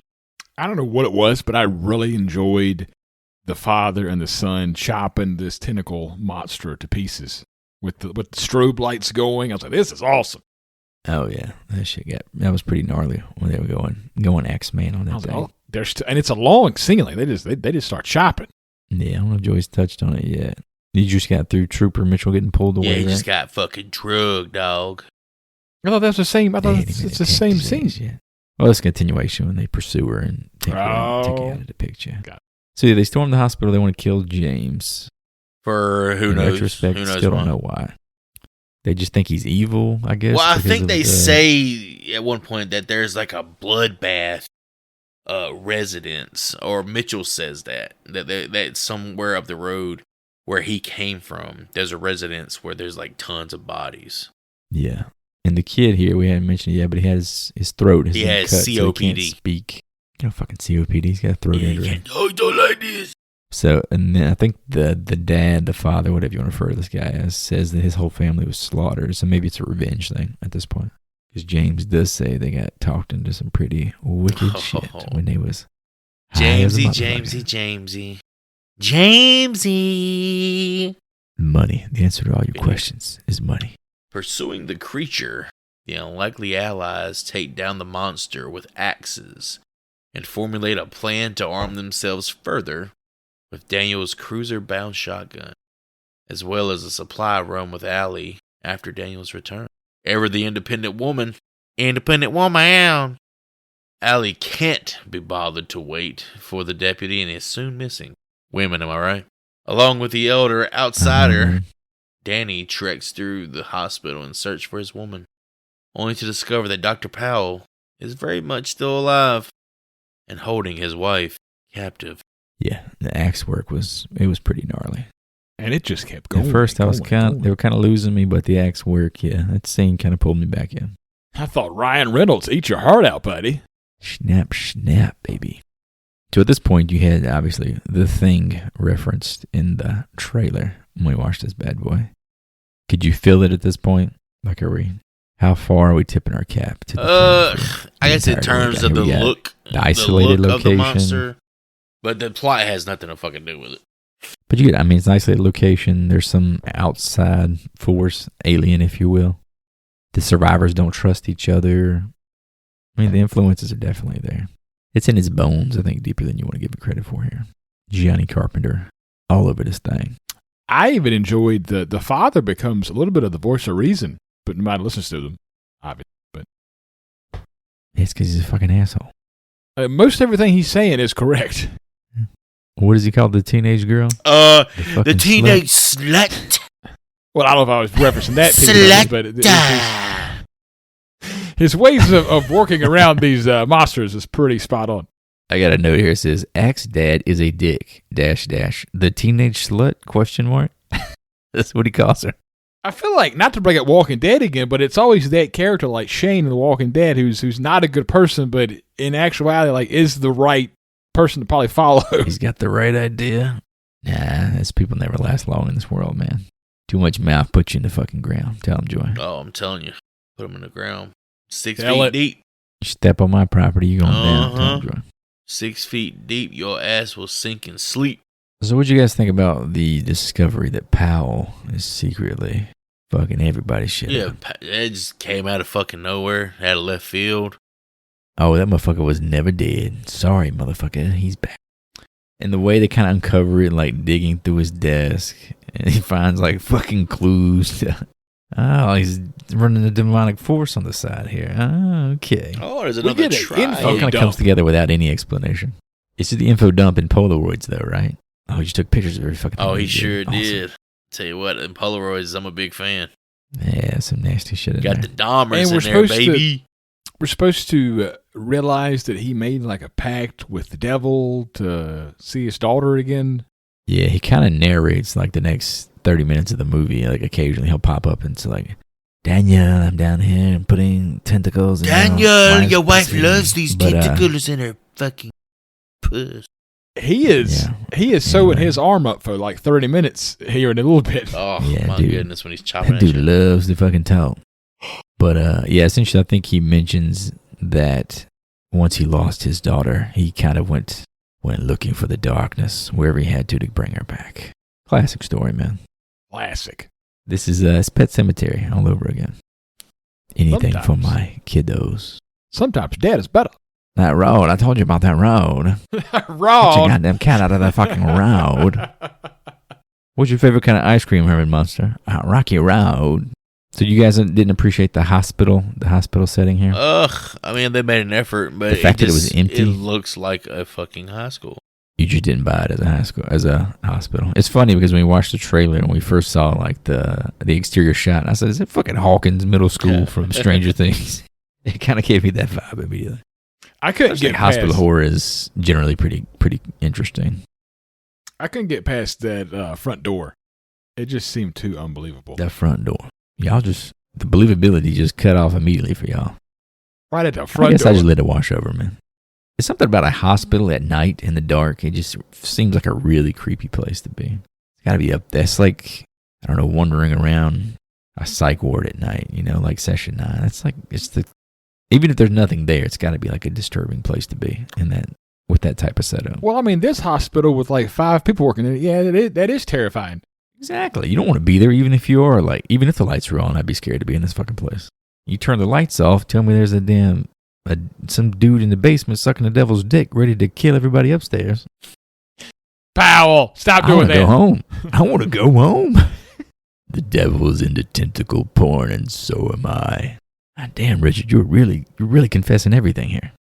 I don't know what it was, but I really enjoyed the father and the son chopping this tentacle monster to pieces with the strobe lights going. I was like, this is awesome. Oh yeah, that was pretty gnarly when they were going X-Man on that thing. Like, and it's a long scene. Like they just start chopping. Yeah, I don't know if Joyce touched on it yet. You just got through Trooper Mitchell getting pulled away. Yeah, he right? just got fucking drugged, dog. I thought that's the same. I thought it's the same scene. Yeah. Well, it's a continuation when they pursue her and take her out of the picture. So yeah, they storm the hospital. They want to kill James. For who knows? Retrospect, Who knows? Still don't know why. They just think he's evil, I guess. Well, I think they say at one point that there's like a bloodbath residence, or Mitchell says that somewhere up the road where he came from, there's a residence where there's like tons of bodies. Yeah. And the kid here, we hadn't mentioned it yet, but he has his throat. He has cut, COPD. So he can't speak. You know, fucking COPD. He's got a throat injury. I don't like this. So, and then I think the dad, the father, whatever you want to refer to this guy as, says that his whole family was slaughtered. So maybe it's a revenge thing at this point. Because James does say they got talked into some pretty wicked shit when they was Jamesy. Money. The answer to all your questions is money. Pursuing the creature, the unlikely allies take down the monster with axes and formulate a plan to arm themselves further with Daniel's cruiser-bound shotgun, as well as a supply run with Allie after Daniel's return. Ever the independent woman, Allie can't be bothered to wait for the deputy and is soon missing. Women, am I right? Along with the elder outsider, Danny treks through the hospital in search for his woman, only to discover that Dr. Powell is very much still alive and holding his wife captive. Yeah, the axe work was pretty gnarly. And it just kept going. At first, they were kind of losing me, but the axe work, yeah, that scene kind of pulled me back in. I thought Ryan Reynolds, eat your heart out, buddy. Snap, snap, baby. So at this point, you had, obviously, The Thing referenced in the trailer when we watched this bad boy. Could you feel it at this point? Like, how far are we tipping our cap to the Thing? I guess in terms of the look, the isolated location of the monster, but the plot has nothing to fucking do with it. But it's an isolated location. There's some outside force, alien, if you will. The survivors don't trust each other. I mean, the influences are definitely there. It's in his bones, I think, deeper than you want to give it credit for here. Johnny Carpenter, all over this thing. I even enjoyed the father becomes a little bit of the voice of reason, but nobody listens to them, obviously. But it's because he's a fucking asshole. Most everything he's saying is correct. What does he call the teenage girl? The teenage slut. Well, I don't know if I was referencing that, but his ways of working around these monsters is pretty spot on. I got a note here. It says, Axe dad is a dick, .. The teenage slut, ? That's what he calls her. I feel like, not to bring up Walking Dead again, but it's always that character like Shane in The Walking Dead who's not a good person, but in actuality, like, is the right person to probably follow. He's got the right idea, Nah, those people never last long in this world, man. Too much mouth puts you in the fucking ground. Tell them, Joy. Oh, I'm telling you. Put them in the ground. 6 Tell feet it. deep. You step on my property, you going down. Tell them, Joy. 6 feet deep. Your ass will sink in sleep. So what'd you guys think about the discovery that Powell is secretly fucking everybody's shit Yeah, up? it just came out of fucking nowhere. Out of left field. Oh, that motherfucker was never dead. Sorry, motherfucker. He's back. And the way they kind of uncover it, like digging through his desk, and he finds like fucking clues. Oh, he's running a demonic force on the side here. Oh, okay. Oh, there's another get an try. info It kind of dump. comes together without any explanation. It's just the info dump in Polaroids, though, right? Oh, he just took pictures of every fucking thing. Oh, he did. sure Awesome. did. Tell you what, in Polaroids, I'm a big fan. Yeah, some nasty shit in Got there. the Dahmers And we're in there, supposed to- baby. We're supposed to realize that he made like a pact with the devil to see his daughter again. Yeah, he kind of narrates like the next 30 minutes of the movie. Like occasionally he'll pop up and say like, Daniel, I'm down here and putting tentacles in Daniel, wife's your wife pussy." loves these But, tentacles in her fucking puss. He is sewing his arm up for like 30 minutes here in a little bit. Oh, Yeah, my dude. goodness, when he's chopping That that dude shit. loves to fucking talk. But yeah, essentially I think he mentions that once he lost his daughter, he kind of went looking for the darkness wherever he had to bring her back. Classic story, man. Classic. This is it's Pet Cemetery all over again. Anything for Sometimes. my kiddos. Sometimes dad is better. That road, I told you about that road. Get your Wrong. goddamn cat out of that fucking road. What's your favorite kind of ice cream, Herman Munster? Rocky Road. So you guys didn't appreciate the hospital setting here? Ugh, I mean, they made an effort, but The fact that it was empty? It looks like a fucking high school. You just didn't buy it as a hospital. It's funny because when we watched the trailer and we first saw like the exterior shot, I said, "Is it fucking Hawkins Middle School Yeah. from Stranger Things?" It kind of gave me that vibe immediately. I couldn't Especially get hospital past, horror is generally pretty interesting. I couldn't get past that front door. It just seemed too unbelievable. That front door, y'all just the believability just cut off immediately for y'all. Right at the I front guess door. I just let it wash over, man. There's something about a hospital at night in the dark. It just seems like a really creepy place to be. It's got to be up there. It's like, I don't know, wandering around a psych ward at night, like Session 9. It's like, even if there's nothing there, it's got to be like a disturbing place to be with that type of setup. Well, I mean, this hospital with like 5 people working in it, yeah, that is terrifying. Exactly. You don't want to be there even if the lights were on, I'd be scared to be in this fucking place. You turn the lights off, tell me there's some dude in the basement sucking the devil's dick ready to kill everybody upstairs. Powell, stop I doing want to that. go home. I want to go home. The devil's into tentacle porn, and so am I. God damn, Richard, you're really confessing everything here.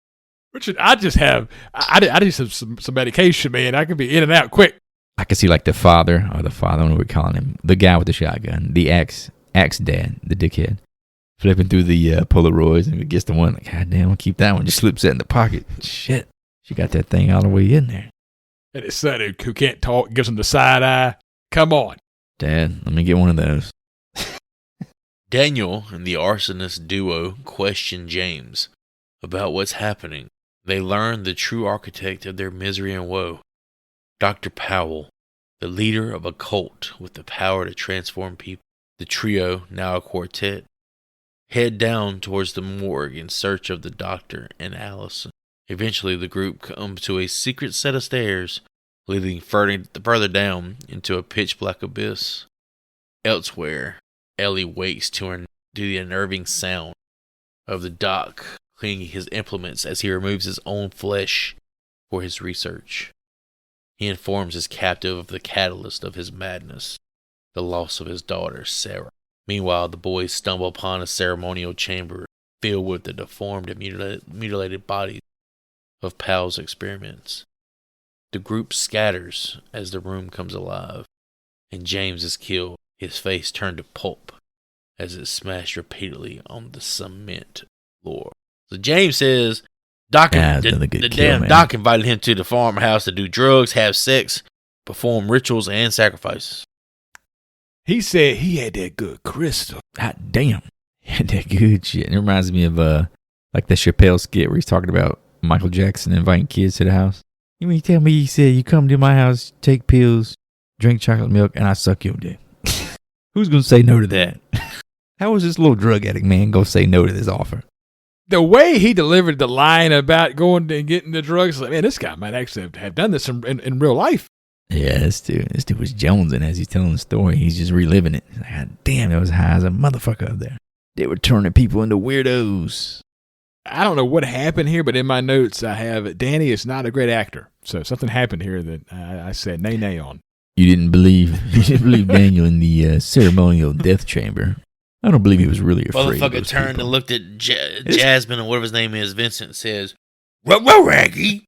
Richard, I just have some medication, man. I can be in and out quick. I can see like the father, I don't know what we're calling him, the guy with the shotgun, the axe dad, the dickhead, flipping through the Polaroids, and he gets the one, like, God damn, I'll keep that one, just slips that in the pocket. Shit, she got that thing all the way in there. And his son who can't talk gives him the side eye. Come on. Dad, let me get one of those. Daniel and the arsonist duo question James about what's happening. They learn the true architect of their misery and woe, Dr. Powell, the leader of a cult with the power to transform people. The trio, now a quartet, head down towards the morgue in search of the doctor and Allison. Eventually, the group comes to a secret set of stairs leading further down into a pitch-black abyss. Elsewhere, Ellie wakes to the unnerving sound of the doc cleaning his implements as he removes his own flesh for his research. He informs his captive of the catalyst of his madness, the loss of his daughter, Sarah. Meanwhile, the boys stumble upon a ceremonial chamber filled with the deformed and mutilated bodies of Powell's experiments. The group scatters as the room comes alive, and James is killed, his face turned to pulp as it smashed repeatedly on the cement floor. So James says Doc, the damn Doc invited him to the farmhouse to do drugs, have sex, perform rituals, and sacrifices. He said he had that good crystal. God damn. He had that good shit. It reminds me of like the Chappelle skit where he's talking about Michael Jackson inviting kids to the house. You mean tell me he said you come to my house, take pills, drink chocolate milk, and I suck your dick. Who's going to say no to that? How is this little drug addict man going to say no to this offer? The way he delivered the line about going and getting the drugs, like, man, this guy might actually have done this in real life. Yeah, this dude was jonesing as he's telling the story. He's just reliving it. Like, God damn, that was high as a motherfucker up there. They were turning people into weirdos. I don't know what happened here, but in my notes I have Danny is not a great actor. So something happened here that I said nay on. You didn't believe Daniel in the ceremonial death chamber. I don't believe he was really afraid. Motherfucker turned and looked at Jasmine and whatever his name is. Vincent says, "Row, Raggy."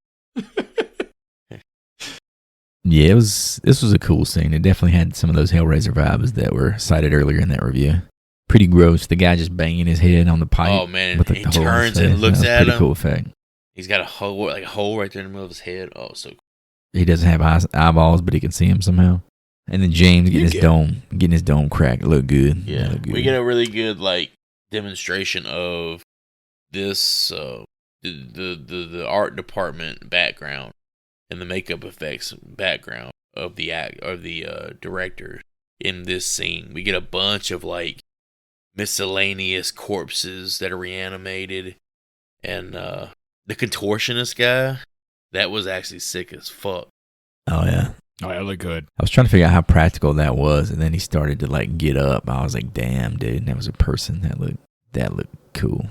Yeah, this was a cool scene. It definitely had some of those Hellraiser vibes that were cited earlier in that review. Pretty gross. The guy just banging his head on the pipe. Oh man, with he turns and looks at him. Pretty cool effect. He's got a hole right there in the middle of his head. Oh, so cool. He doesn't have eyeballs, but he can see him somehow. And then James getting his dome cracked. Look good. Yeah, look good. We get a really good demonstration of this the art department background and the makeup effects background of the director in this scene. We get a bunch of miscellaneous corpses that are reanimated, and the contortionist guy, that was actually sick as fuck. Oh yeah. Oh, that looked good. I was trying to figure out how practical that was, and then he started to get up. I was like, damn, dude, that was a person. That looked cool.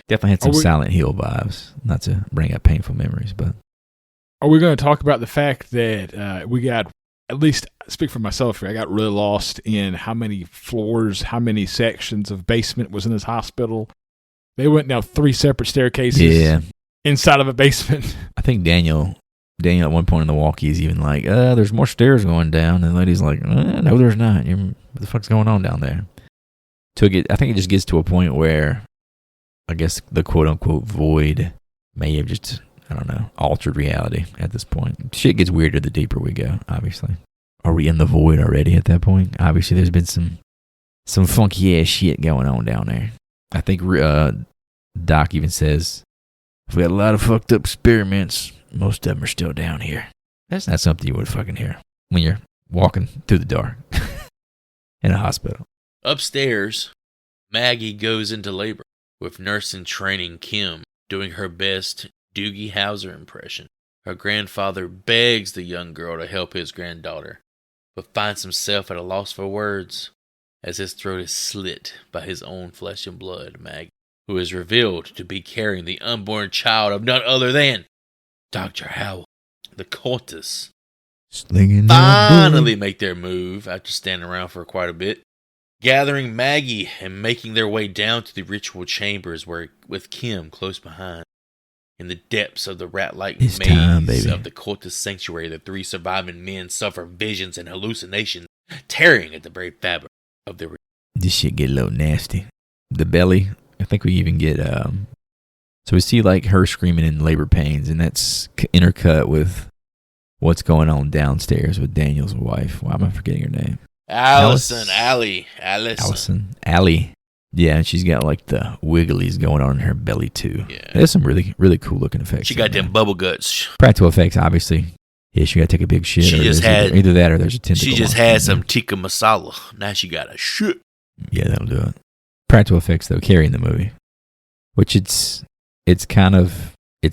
Definitely had some Silent Hill vibes. Not to bring up painful memories, but are we going to talk about the fact that we got, at least speak for myself here, I got really lost in how many floors, how many sections of basement was in this hospital. They went down 3 separate staircases inside of a basement. I think Daniel at one point in the walkie is even like, there's more stairs going down. And the lady's like, no, there's not. What the fuck's going on down there? I think it just gets to a point where I guess the quote-unquote void may have just, I don't know, altered reality at this point. Shit gets weirder the deeper we go, obviously. Are we in the void already at that point? Obviously, there's been some funky-ass shit going on down there. I think Doc even says, we got a lot of fucked up experiments. Most of them are still down here. That's not something you would fucking hear when you're walking through the dark in a hospital. Upstairs, Maggie goes into labor with nurse in training Kim doing her best Doogie Howser impression. Her grandfather begs the young girl to help his granddaughter, but finds himself at a loss for words as his throat is slit by his own flesh and blood, Maggie, who is revealed to be carrying the unborn child of none other than Dr. Howell. The cultists finally make their move after standing around for quite a bit, gathering Maggie and making their way down to the ritual chambers with Kim close behind. In the depths of the rat-like maze of the cultist sanctuary, the 3 surviving men suffer visions and hallucinations, tearing at the very fabric of their... This shit get a little nasty. The belly, I think we even get... So we see her screaming in labor pains, and that's intercut with what's going on downstairs with Daniel's wife. Why am I forgetting her name? Allison. Allie. Yeah, and she's got the wigglies going on in her belly too. Yeah. There's some really, really cool looking effects. She got them bubble guts. Practical effects, obviously. Yeah, she got to take a big shit. She just had either that or there's a tentacle. She just had some tikka masala. Now she got a shit. Yeah, that'll do it. Practical effects though, carrying the movie, which it's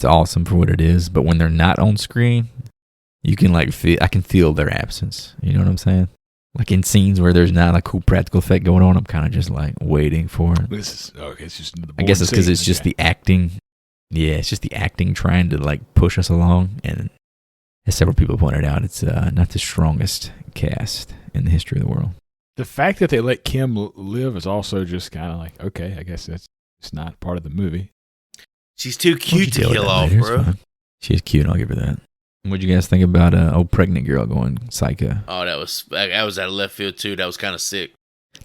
awesome for what it is. But when they're not on screen, you can I can feel their absence. You know what I'm saying? In scenes where there's not a cool practical effect going on, I'm kind of just waiting for it. It's just I guess it's because it's just the acting. Yeah, it's just the acting trying to push us along. And as several people pointed out, it's not the strongest cast in the history of the world. The fact that they let Kim live is also just kind of okay, I guess it's not part of the movie. She's too cute to kill off, bro. She's cute, I'll give her that. What'd you guys think about old pregnant girl going psycho? Oh, that was out of left field too. That was kind of sick.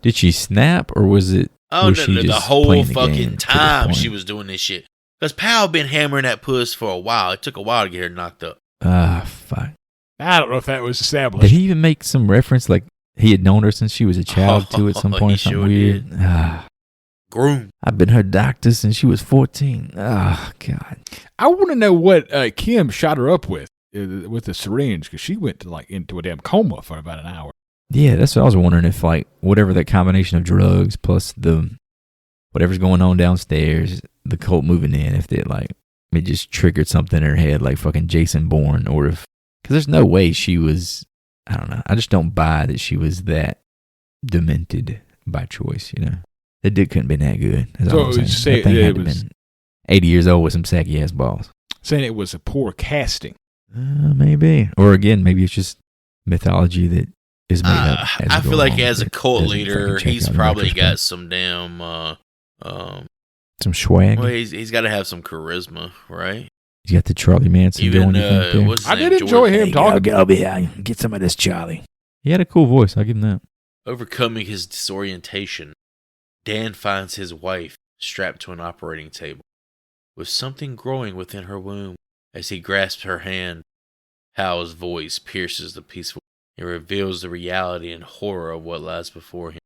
Did she snap or was it? Oh, the whole fucking time she was doing this shit. Because Powell been hammering that puss for a while. It took a while to get her knocked up. Fuck. I don't know if that was established. Did he even make some reference he had known her since she was a child too at some point? Something sure weird. Groom. I've been her doctor since she was 14. Oh, God. I want to know what Kim shot her up with. with the syringe because she went to into a damn coma for about an hour. Yeah, that's what I was wondering if whatever that combination of drugs plus whatever's going on downstairs, the cult moving in, if it just triggered something in her head like fucking Jason Bourne, or if because there's no way she was. I don't know. I just don't buy that she was that demented by choice. The dick couldn't have been that good. So you say that thing it had to was been 80 years old with some saggy ass balls. saying it was a poor casting. Maybe, or again, maybe it's just mythology that is made up. I feel like as a cult leader, he's probably got some damn some swag. Well, he's got to have some charisma, right? He's got the Charlie Manson going. I did enjoy him talking. I'll get some of this Charlie. He had a cool voice. I'll give him that. Overcoming his disorientation, Dan finds his wife strapped to an operating table, with something growing within her womb. As he grasps her hand, Hal's voice pierces the peaceful. It reveals the reality and horror of what lies before him.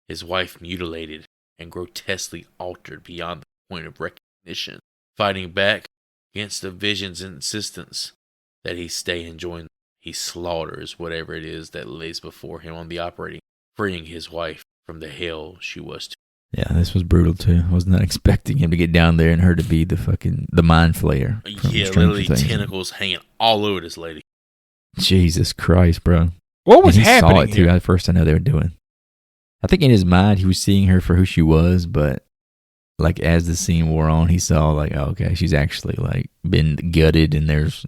His wife mutilated and grotesquely altered beyond the point of recognition. Fighting back against the vision's insistence that he stay enjoying, he slaughters whatever it is that lays before him on the operating, freeing his wife from the hell she was to. Yeah, this was brutal too. I was not expecting him to get down there and her to be the mind flayer. Yeah, literally tentacles hanging all over this lady. Jesus Christ, bro. What was and he happening saw it too. here? At first, I know they were doing. I think in his mind, he was seeing her for who she was, but as the scene wore on, he saw oh, okay, she's actually been gutted, and there's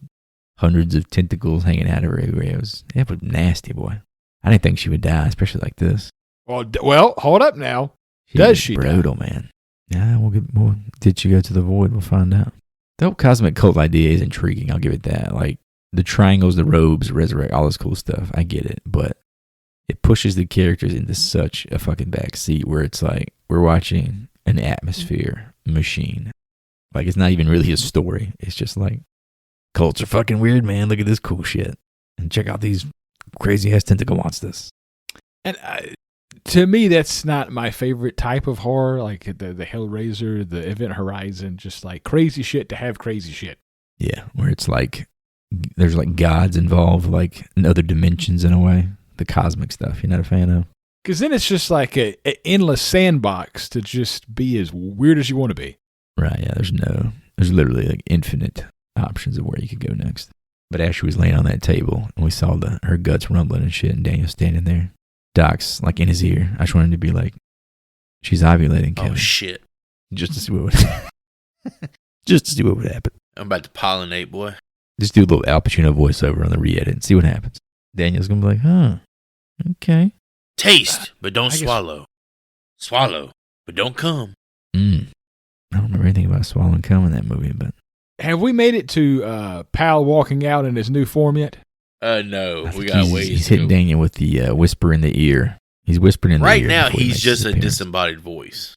hundreds of tentacles hanging out of her everywhere. It was nasty, boy. I didn't think she would die, especially like this. Well, hold up now. Does she brutal, man? Yeah, did she go to the void? We'll find out. The whole cosmic cult idea is intriguing. I'll give it that. The triangles, the robes, resurrect, all this cool stuff. I get it, but it pushes the characters into such a fucking backseat where it's we're watching an atmosphere machine. It's not even really a story. It's just cults are fucking weird, man. Look at this cool shit. And check out these crazy ass tentacle monsters. And to me, that's not my favorite type of horror, the Hellraiser, the Event Horizon, just crazy shit to have crazy shit. Yeah, where it's there's gods involved, in other dimensions in a way. The cosmic stuff you're not a fan of. Because then it's just an endless sandbox to just be as weird as you want to be. Right, yeah, there's literally infinite options of where you could go next. But as she was laying on that table, and we saw her guts rumbling and shit, and Daniel standing there, Doc's in his ear. I just wanted him to be she's ovulating, Kevin. Oh shit! Just to see what would happen. I'm about to pollinate, boy. Just do a little Al Pacino voiceover on the re-edit and see what happens. Daniel's gonna be huh? Okay. Taste, but don't swallow. Swallow, but don't come. I don't remember anything about swallowing cum in that movie, but have we made it to Pal walking out in his new form yet? No, we got ways. He's hitting Daniel with the whisper in the ear. He's whispering in the ear. Right now, he's just a disembodied voice.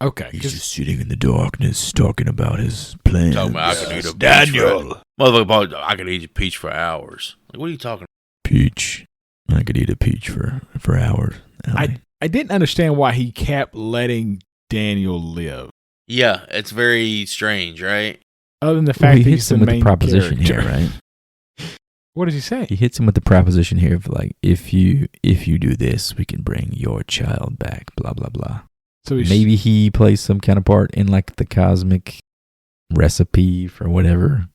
Okay. He's just sitting in the darkness talking about his plans. Talking about, I could eat a Daniel. Motherfucker, I could eat a peach for hours. What are you talking about? Peach. I could eat a peach for hours. I didn't understand why he kept letting Daniel live. Yeah, it's very strange, right? Other than the fact that he he's hits him with main the proposition character. here, right? What does he say? He hits him with the proposition here of if you do this, we can bring your child back. Blah blah blah. So maybe he plays some kind of part in the cosmic recipe for whatever.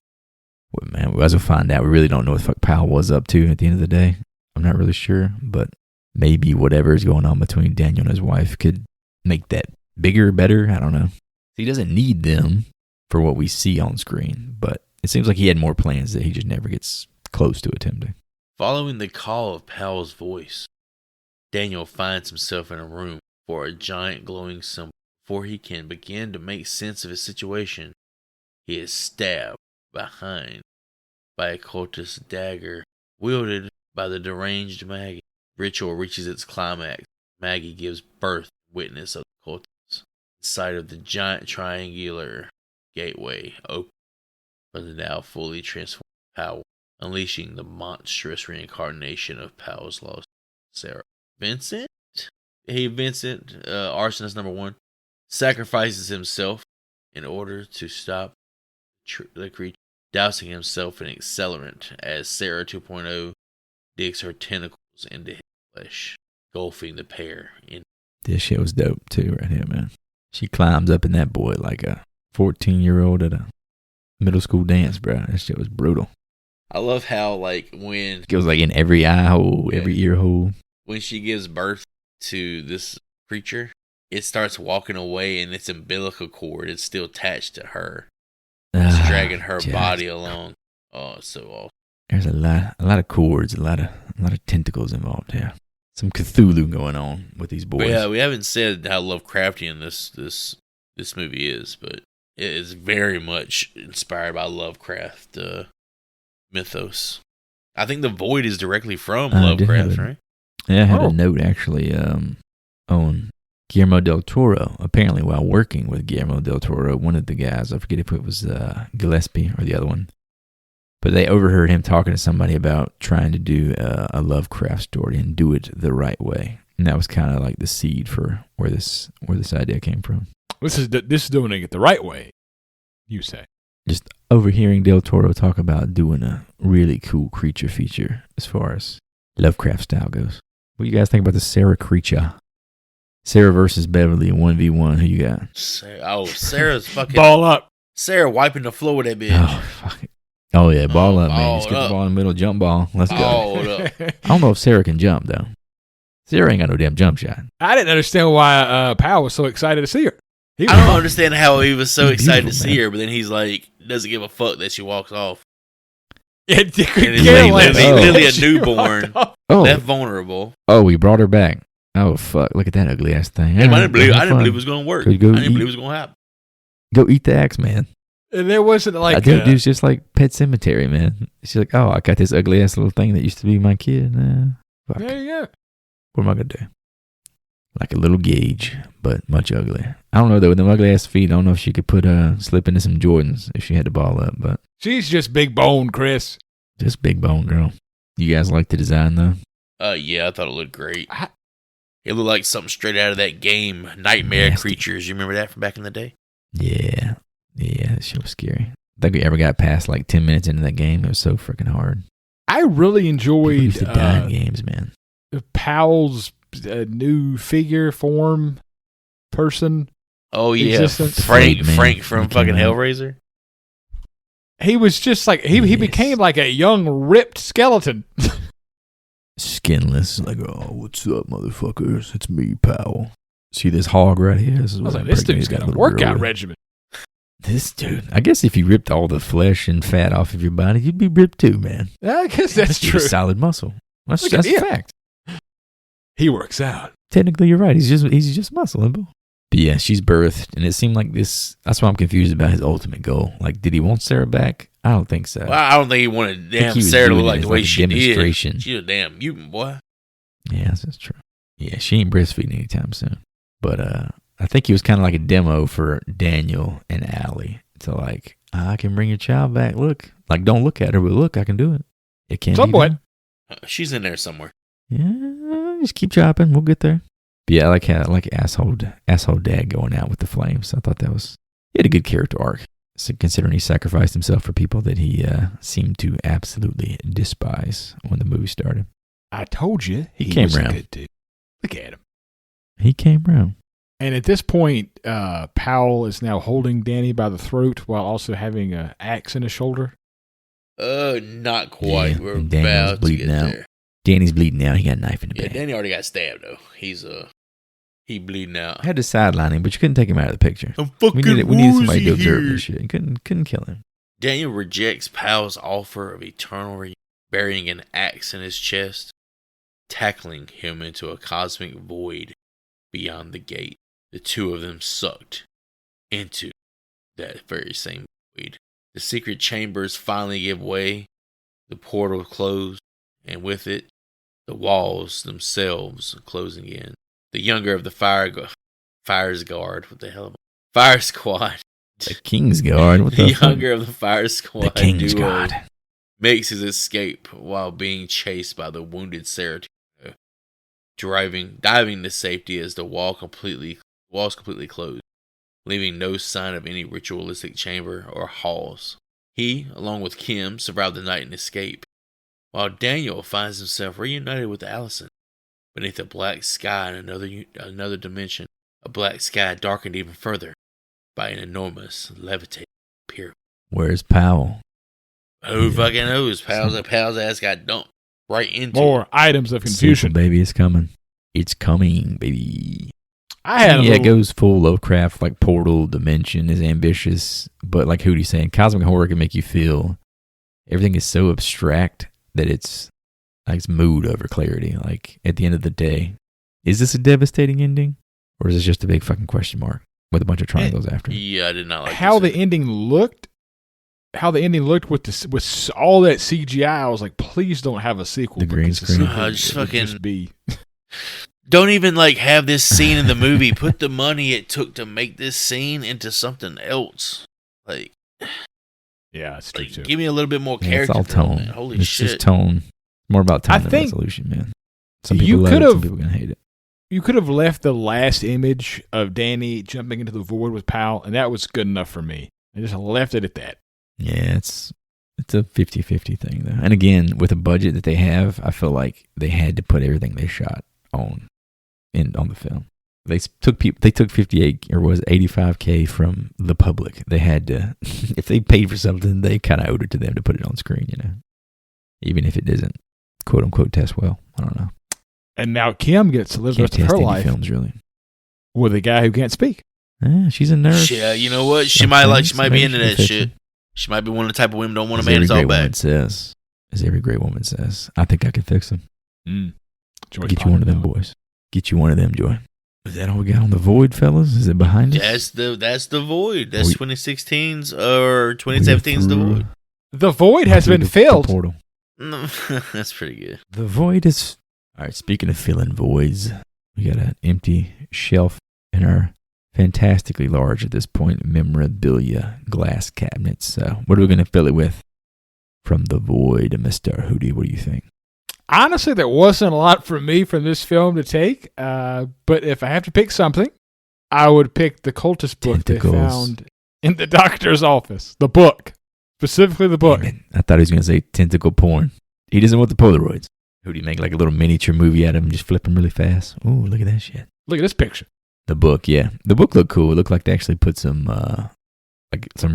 Well, man, as we'll find out, we really don't know what the fuck Powell was up to at the end of the day. I'm not really sure, but maybe whatever is going on between Daniel and his wife could make that bigger, better. I don't know. He doesn't need them for what we see on screen, but it seems like he had more plans that he just never gets close to attempting. Following the call of Powell's voice, Daniel finds himself in a room for a giant glowing symbol. Before he can begin to make sense of his situation, he is stabbed behind by a cultist dagger wielded by the deranged Maggie. Ritual reaches its climax. Maggie gives birth, witness of the cultists. Inside of the giant triangular gateway open for the now fully transformed Powell, unleashing the monstrous reincarnation of Powell's lost Sarah. Vincent? Hey, Vincent, arsonist number 1, sacrifices himself in order to stop the creature. dousing himself in accelerant as Sarah 2.0 digs her tentacles into his flesh, engulfing the pair in. This shit was dope too, right here, man. She climbs up in that boy like a 14-year-old at a middle school dance, bro. That shit was brutal. I love how, like, when... It was like in every eye hole, every ear hole. When she gives birth to this creature, it starts walking away and its umbilical cord is still attached to her. It's dragging her body along. Oh, it's so awesome. There's a lot of cords, a lot of tentacles involved here. Some Cthulhu going on with these boys. But yeah, we haven't said how Lovecraftian this movie is, but it is very much inspired by Lovecraft mythos. I think the Void is directly from Lovecraft, right? Yeah, I had a note actually on Guillermo del Toro. Apparently, while working with Guillermo del Toro, one of the guys, I forget if it was Gillespie or the other one, but they overheard him talking to somebody about trying to do a Lovecraft story and do it the right way. And that was kind of like the seed for where this idea came from. This is doing it the right way, you say? Just overhearing Del Toro talk about doing a really cool creature feature as far as Lovecraft style goes. What do you guys think about the Sarah creature? Sarah versus Beverly in 1v1. Who you got? Sarah's fucking... Ball up. Sarah wiping the floor with that bitch. Oh, fuck it. Oh, yeah, ball up, man. Just get the ball in the middle, jump ball. Let's go. I don't know if Sarah can jump, though. Sarah ain't got no damn jump shot. I didn't understand why Powell was so excited to see her. I don't understand how he was so excited to see her, but then he's like, doesn't give a fuck that she walks off. Yeah, and it's literally a newborn. That vulnerable. Oh, we brought her back. Oh, fuck. Look at that ugly ass thing. I didn't believe it was going to work. I didn't believe it was going to happen. Go eat the axe, man. And there wasn't like... Dude, it's just like Pet Cemetery, man. She's like, oh, I got this ugly ass little thing that used to be my kid. Fuck. There you go. What am I going to do? Like a little Gage, but much uglier. I don't know, though. With them ugly ass feet, I don't know if she could slip into some Jordans if she had the ball up, but... She's just big bone, Chris. Just big bone, girl. You guys like the design, though? Yeah, I thought it looked great. It looked like something straight out of that game, Nightmare Creatures. You remember that from back in the day? Yeah. Yeah, that shit was scary. I think we ever got past like 10 minutes into that game. It was so freaking hard. I really enjoyed... People used to die in games, man. Powell's new figure form person. Oh, yeah. Existence. Frank from fucking Hellraiser. He was just like... He became like a young, ripped skeleton. Skinless, like, oh, what's up, motherfuckers? It's me, Powell. See this hog right here? This dude's got a workout regimen. This dude, I guess if you ripped all the flesh and fat off of your body, you'd be ripped too, man. I guess that's true. Solid muscle. That's a fact. He works out. Technically, you're right. He's just muscle. But yeah, she's birthed, and it seemed like this. That's why I'm confused about his ultimate goal. Like, did he want Sarah back? I don't think so. Well, I don't think he wanted Sarah to look like the way she did. She's a damn mutant, boy. Yeah, that's true. Yeah, she ain't breastfeeding anytime soon. But I think he was kind of like a demo for Daniel and Allie to like, I can bring your child back. Look, like, don't look at her, but look, I can do it. It can't. Somewhat. She's in there somewhere. Yeah, just keep chopping. We'll get there. But yeah, I like asshole dad going out with the flames. I thought he had a good character arc. So considering he sacrificed himself for people that he seemed to absolutely despise when the movie started. I told you he came was around. A good dude. Look at him. He came around. And at this point, Powell is now holding Danny by the throat while also having an axe in his shoulder. Not quite. Yeah, We're about to get there. Danny's bleeding out. He got a knife in the back. Yeah, Danny already got stabbed though. He bleeding out. I had to sideline him, but you couldn't take him out of the picture. We needed somebody to observe this shit. You couldn't kill him. Daniel rejects Powell's offer of eternal reunion, burying an axe in his chest, tackling him into a cosmic void beyond the gate. The two of them sucked into that very same void. The secret chambers finally give way, the portal closed, and with it, the walls themselves closing in. The younger of the fire guard, what the hell? Fire squad. The King's Guard. What the younger of the fire squad. The King's Guard makes his escape while being chased by the wounded Sarah. Diving to safety as the walls completely closed, leaving no sign of any ritualistic chamber or halls. He, along with Kim, survive the night and escape, while Daniel finds himself reunited with Allison beneath a black sky in another dimension, a black sky darkened even further by an enormous levitating pyramid. Where's Powell? Who fucking knows? Powell's ass got dumped right into More items of confusion. Sequel, baby, it's coming. It's coming, baby. It goes full Lovecraft, like portal dimension is ambitious, but like Hootie's saying, cosmic horror can make you feel everything is so abstract that it's like it's mood over clarity. Like at the end of the day, is this a devastating ending, or is this just a big fucking question mark with a bunch of triangles after it? Yeah, I did not like how this the ending looked. How the ending looked with all that CGI, I was like, please don't have a sequel. The green because the screen. sequel Just would fucking be. Don't even like have this scene in the movie. Put the money it took to make this scene into something else. Like, Yeah, it's true like too. give me a little bit more Yeah, character. it's all tone. Man. Holy it's shit! just tone. More about tone I than think resolution, man. Some you people love it, could've- some people are gonna hate it. You could have left the last image of Danny jumping into the void with Powell, and that was good enough for me. I just left it at that. Yeah, it's a 50-50 thing though. And again, with a budget that they have, I feel like they had to put everything they shot on the film. They took 58 or was 85K from the public. They had to, if they paid for something, they kind of owed it to them to put it on screen, even if it doesn't quote unquote test well. I don't know. And now Kim gets to live the Can't rest of test her any life films really. with a guy who can't speak. She's a nurse. Yeah, you know what? She might be into that shit. She might be one of the type of women don't want a man that's all bad. As every great woman says, I think I can fix them. Joyce Get you one of them, boys. Get you one of them, Joy. Is that all we got on the void, fellas? Is it behind us? That's the void. That's 2016's or 2017's the void. The void has been filled. Portal. No, that's pretty good. The void is... All right, speaking of filling voids, we got an empty shelf in our fantastically large at this point memorabilia glass cabinets. So what are we going to fill it with from the void, Mr. Hootie? What do you think? Honestly, there wasn't a lot for me from this film to take. But if I have to pick something, I would pick the cultist book Tentacles. they found in the doctor's office. The book. Specifically the book. Damn it. I thought he was going to say tentacle porn. He doesn't want the Polaroids. Who'd he make like a little miniature movie out of him, just flip him really fast? Ooh, look at that shit. Look at this picture. The book, yeah. The book looked cool. It looked like they actually put some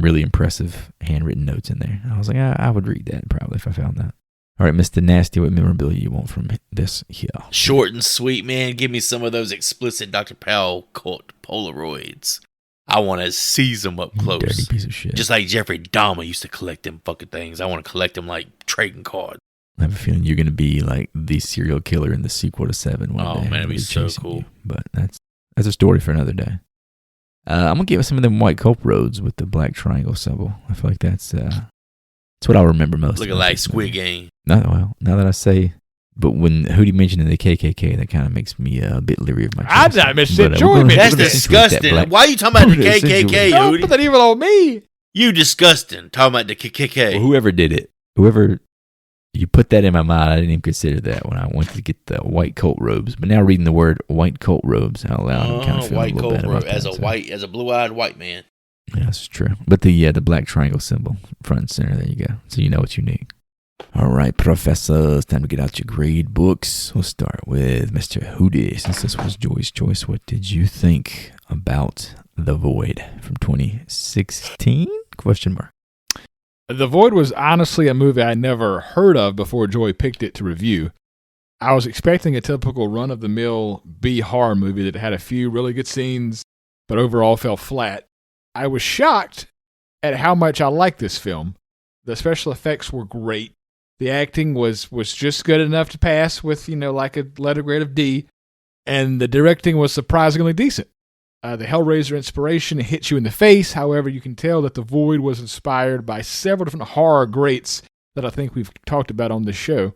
really impressive handwritten notes in there. I was like, I would read that probably if I found that. All right, Mr. Nasty, what memorabilia you want from this here? Short and sweet, man. Give me some of those explicit Dr. Powell cult Polaroids. I want to seize them up close. Dirty piece of shit. Just like Jeffrey Dahmer used to collect them fucking things. I want to collect them like trading cards. I have a feeling you're going to be like the serial killer in the sequel to 7 one Oh, day. man, it'd be Really so chasing cool. you. But that's a story for another day. I'm going to give us some of them white cope roads with the black triangle symbol. I feel like that's what I'll remember most. Looking like Squid Game. Now that I say, but when Hootie mentioned the KKK, that kind of makes me a bit leery of my choice. I missed But, it. Joy we're gonna- mentioned That's we're gonna accentuate that disgusting. black- Why are you talking about the We're gonna accentuate- KKK, Don't put Hootie? that evil on me. You disgusting. Talking about the KKK. Well, whoever did it, whoever you put that in my mind, I didn't even consider that when I went to get the white coat robes. But now reading the word white coat robes out loud, I'm kind of feeling white a little coat bad about as that. a so. as a blue-eyed white man. Yeah, that's true. But the black triangle symbol, front and center, there you go. So you know what you need. All right, professors, time to get out your grade books. We'll start with Mr. Hootie. Since this was Joy's choice, what did you think about The Void from 2016? Question mark. The Void was honestly a movie I never heard of before Joy picked it to review. I was expecting a typical run-of-the-mill B-horror movie that had a few really good scenes, but overall fell flat. I was shocked at how much I liked this film. The special effects were great. The acting was just good enough to pass with, like a letter grade of D, and the directing was surprisingly decent. The Hellraiser inspiration hits you in the face. However, you can tell that The Void was inspired by several different horror greats that I think we've talked about on this show.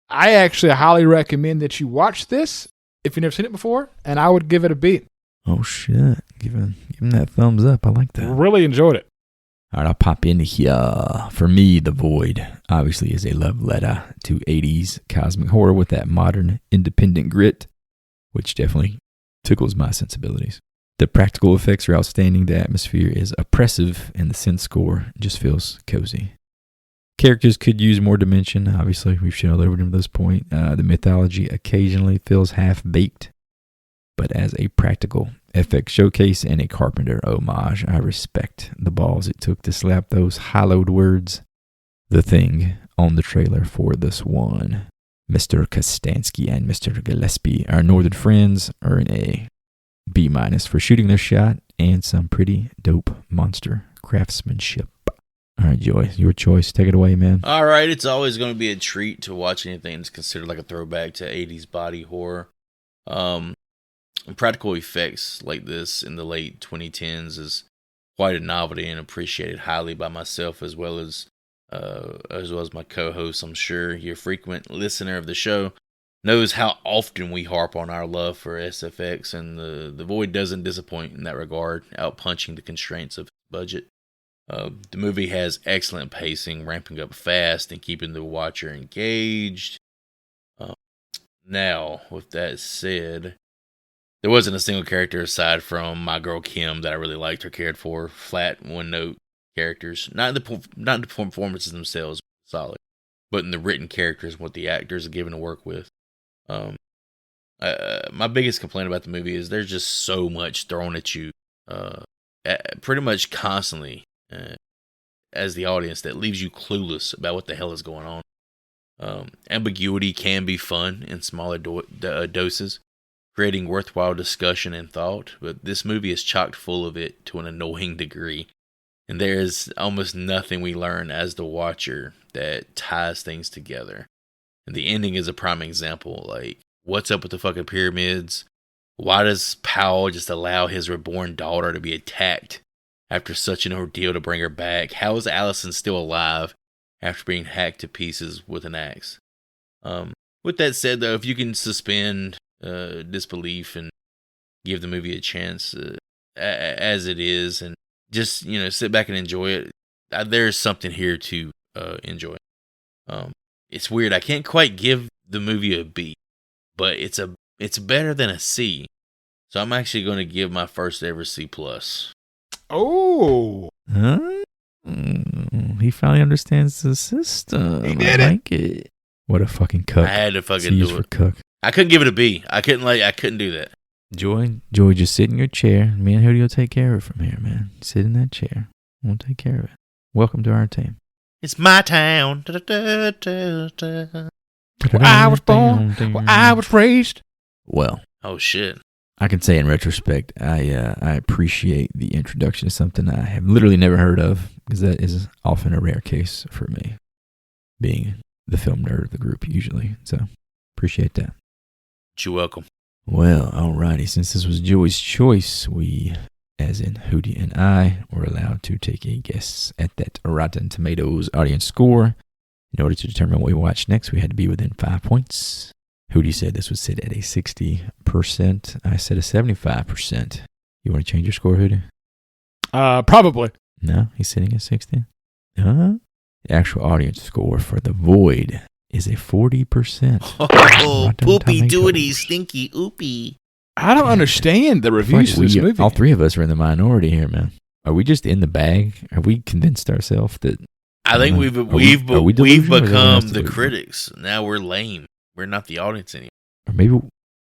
I actually highly recommend that you watch this if you've never seen it before, and I would give it a B. Oh, shit. Give him that thumbs up. I like that. Really enjoyed it. All right, I'll pop in here. For me, The Void obviously is a love letter to 80s cosmic horror with that modern independent grit, which definitely tickles my sensibilities. The practical effects are outstanding, the atmosphere is oppressive, and the synth score just feels cozy. Characters could use more dimension. Obviously, we've shown over to this point. The mythology occasionally feels half-baked, but as a practical effect showcase and a Carpenter homage, I respect the balls it took to slap those hallowed words, "The Thing," on the trailer for this one. Mr. Kostanski and Mr. Gillespie, our northern friends, earn a B- for shooting their shot and some pretty dope monster craftsmanship. All right, Joy, your choice. Take it away, man. All right, it's always going to be a treat to watch anything that's considered like a throwback to 80s body horror. Practical effects like this in the late 2010s is quite a novelty and appreciated highly by myself as well as my co-host. I'm sure your frequent listener of the show knows how often we harp on our love for SFX, and the Void doesn't disappoint in that regard, outpunching the constraints of budget. The movie has excellent pacing, ramping up fast and keeping the watcher engaged. Now, with that said, there wasn't a single character aside from my girl Kim that I really liked or cared for. Flat, one-note characters. Not in the performances themselves, solid, but in the written characters and what the actors are given to work with. My biggest complaint about the movie is there's just so much thrown at you, pretty much constantly, as the audience, that leaves you clueless about what the hell is going on. Ambiguity can be fun in smaller doses, creating worthwhile discussion and thought, but this movie is chock full of it to an annoying degree, and there is almost nothing we learn as the watcher that ties things together. And the ending is a prime example. Like, what's up with the fucking pyramids? Why does Powell just allow his reborn daughter to be attacked after such an ordeal to bring her back? How is Allison still alive after being hacked to pieces with an axe? With that said, though, if you can suspend disbelief and give the movie a chance as it is, and just, sit back and enjoy it, there's something here to enjoy. It's weird. I can't quite give the movie a B, but it's better than a C. So I'm actually going to give my first ever C+. Oh. Huh? He finally understands the system. He did like it. What a fucking cuck. I had to fucking C do for it. Cuck. I couldn't give it a B. I couldn't do that. Joy, just sit in your chair. Me and Hootie will take care of it from here, man. Sit in that chair. We'll take care of it. Welcome to our team. It's my town. Where I was born, where I was raised. Well, Oh shit. I can say in retrospect, I appreciate the introduction to something I have literally never heard of, because that is often a rare case for me, being the film nerd of the group usually. So, appreciate that. You're welcome. Well, alrighty. Since this was Joey's choice, we, as in Hootie and I, were allowed to take a guess at that Rotten Tomatoes audience score. In order to determine what we watch next, we had to be within 5 points. Hootie said this would sit at a 60%. I said a 75%. You want to change your score, Hootie? Probably. No, he's sitting at 60. The actual audience score for The Void is a 40%. Oh, Rotten poopy Tomatoes. doody, stinky oopy. I don't understand the reviews for this movie. All three of us are in the minority here, man. Are we just in the bag? Have we convinced ourselves that... I think we've delusional, or become is the it critics. Now we're lame. We're not the audience anymore. Or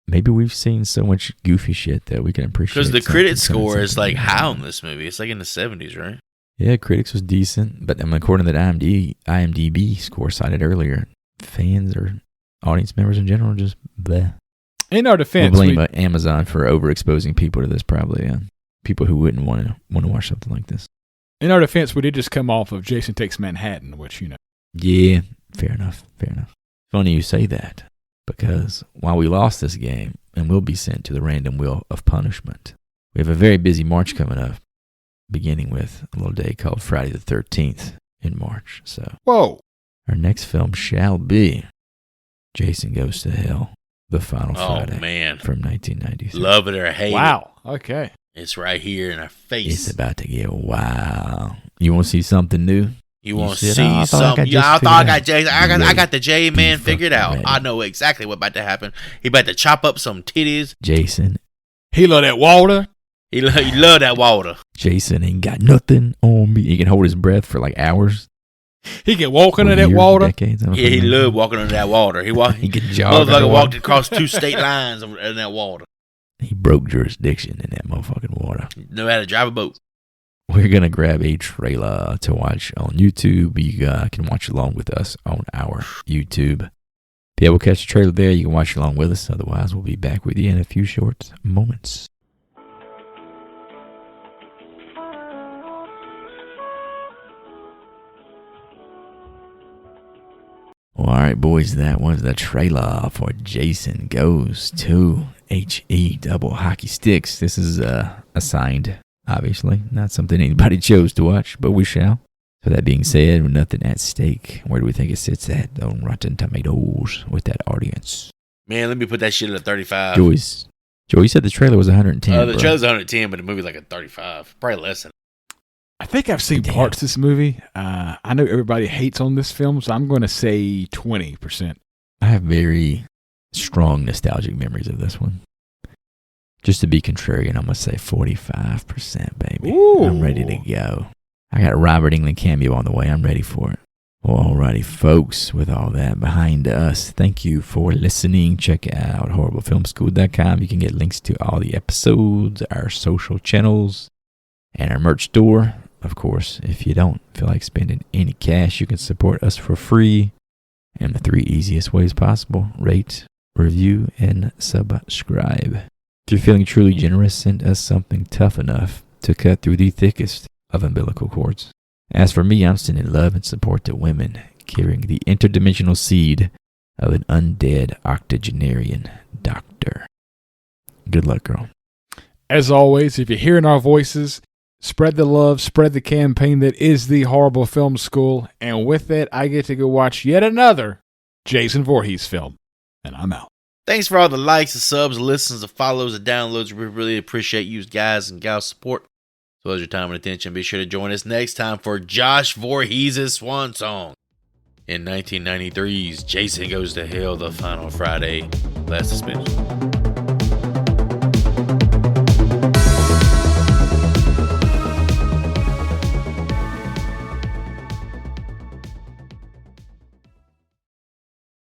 maybe we've seen so much goofy shit that we can appreciate. Because the critic score something is like high on this movie. It's like in the 70s, right? Yeah, critics was decent, but according to that IMDb score cited earlier, fans or audience members in general are just bleh. In our defense, We'll blame Amazon for overexposing people to this, probably. People who wouldn't want to watch something like this. In our defense, we did just come off of Jason Takes Manhattan, which, Yeah, fair enough. Funny you say that, because while we lost this game and will be sent to the random wheel of punishment, we have a very busy March coming up, beginning with a little day called Friday the 13th in March. So, whoa. Our next film shall be Jason Goes to Hell, the final Oh, Friday man. from 1993. Love it or hate it. Wow. Okay. It's right here in our face. It's about to get wild. You want to see something new? You want to said, see "Oh, I thought I something? got Yeah, I this thought I figured got out." Jason. I got the J man Be figured out. fucking I ready. know exactly what about to happen. He about to chop up some titties. Jason, He love that water. He love that water. Jason ain't got nothing on me. He can hold his breath for like hours. He can walk under or that years, water. Decades, I don't Yeah, he know. loved walking under that water. He He can jog. motherfucker underwater. walked across 2 state lines in that water. He broke jurisdiction in that motherfucking water. Know how to drive a boat. We're going to grab a trailer to watch on YouTube. You can watch along with us on our YouTube. Yeah, we'll catch the trailer there. You can watch along with us. Otherwise, we'll be back with you in a few short moments. All right, boys, that was the trailer for Jason Goes to HE Double Hockey Sticks. This is assigned, obviously. Not something anybody chose to watch, but we shall. So that being said, with nothing at stake, where do we think it sits at on Rotten Tomatoes with that audience? Man, let me put that shit at a 35. Joey, you said the trailer was 110, The bro. trailer's 110, but the movie's like a 35. Probably less than. I think I've seen parts of this movie. I know everybody hates on this film, so I'm going to say 20%. I have very strong nostalgic memories of this one. Just to be contrarian, I'm going to say 45%, baby. Ooh. I'm ready to go. I got a Robert Englund cameo on the way. I'm ready for it. Well, alrighty, folks, with all that behind us, thank you for listening. Check out horriblefilmschool.com. You can get links to all the episodes, our social channels, and our merch store. Of course, if you don't feel like spending any cash, you can support us for free in the 3 easiest ways possible. Rate, review, and subscribe. If you're feeling truly generous, send us something tough enough to cut through the thickest of umbilical cords. As for me, I'm sending love and support to women carrying the interdimensional seed of an undead octogenarian doctor. Good luck, girl. As always, if you're hearing our voices, spread the love, spread the campaign that is the Horrible Film School. And with that, I get to go watch yet another Jason Voorhees film. And I'm out. Thanks for all the likes and subs, listens, and follows, and downloads. We really appreciate you guys and gals' support. As well as your time and attention. Be sure to join us next time for Josh Voorhees' swan song. In 1993's Jason Goes to Hell, the final Friday. Last suspension.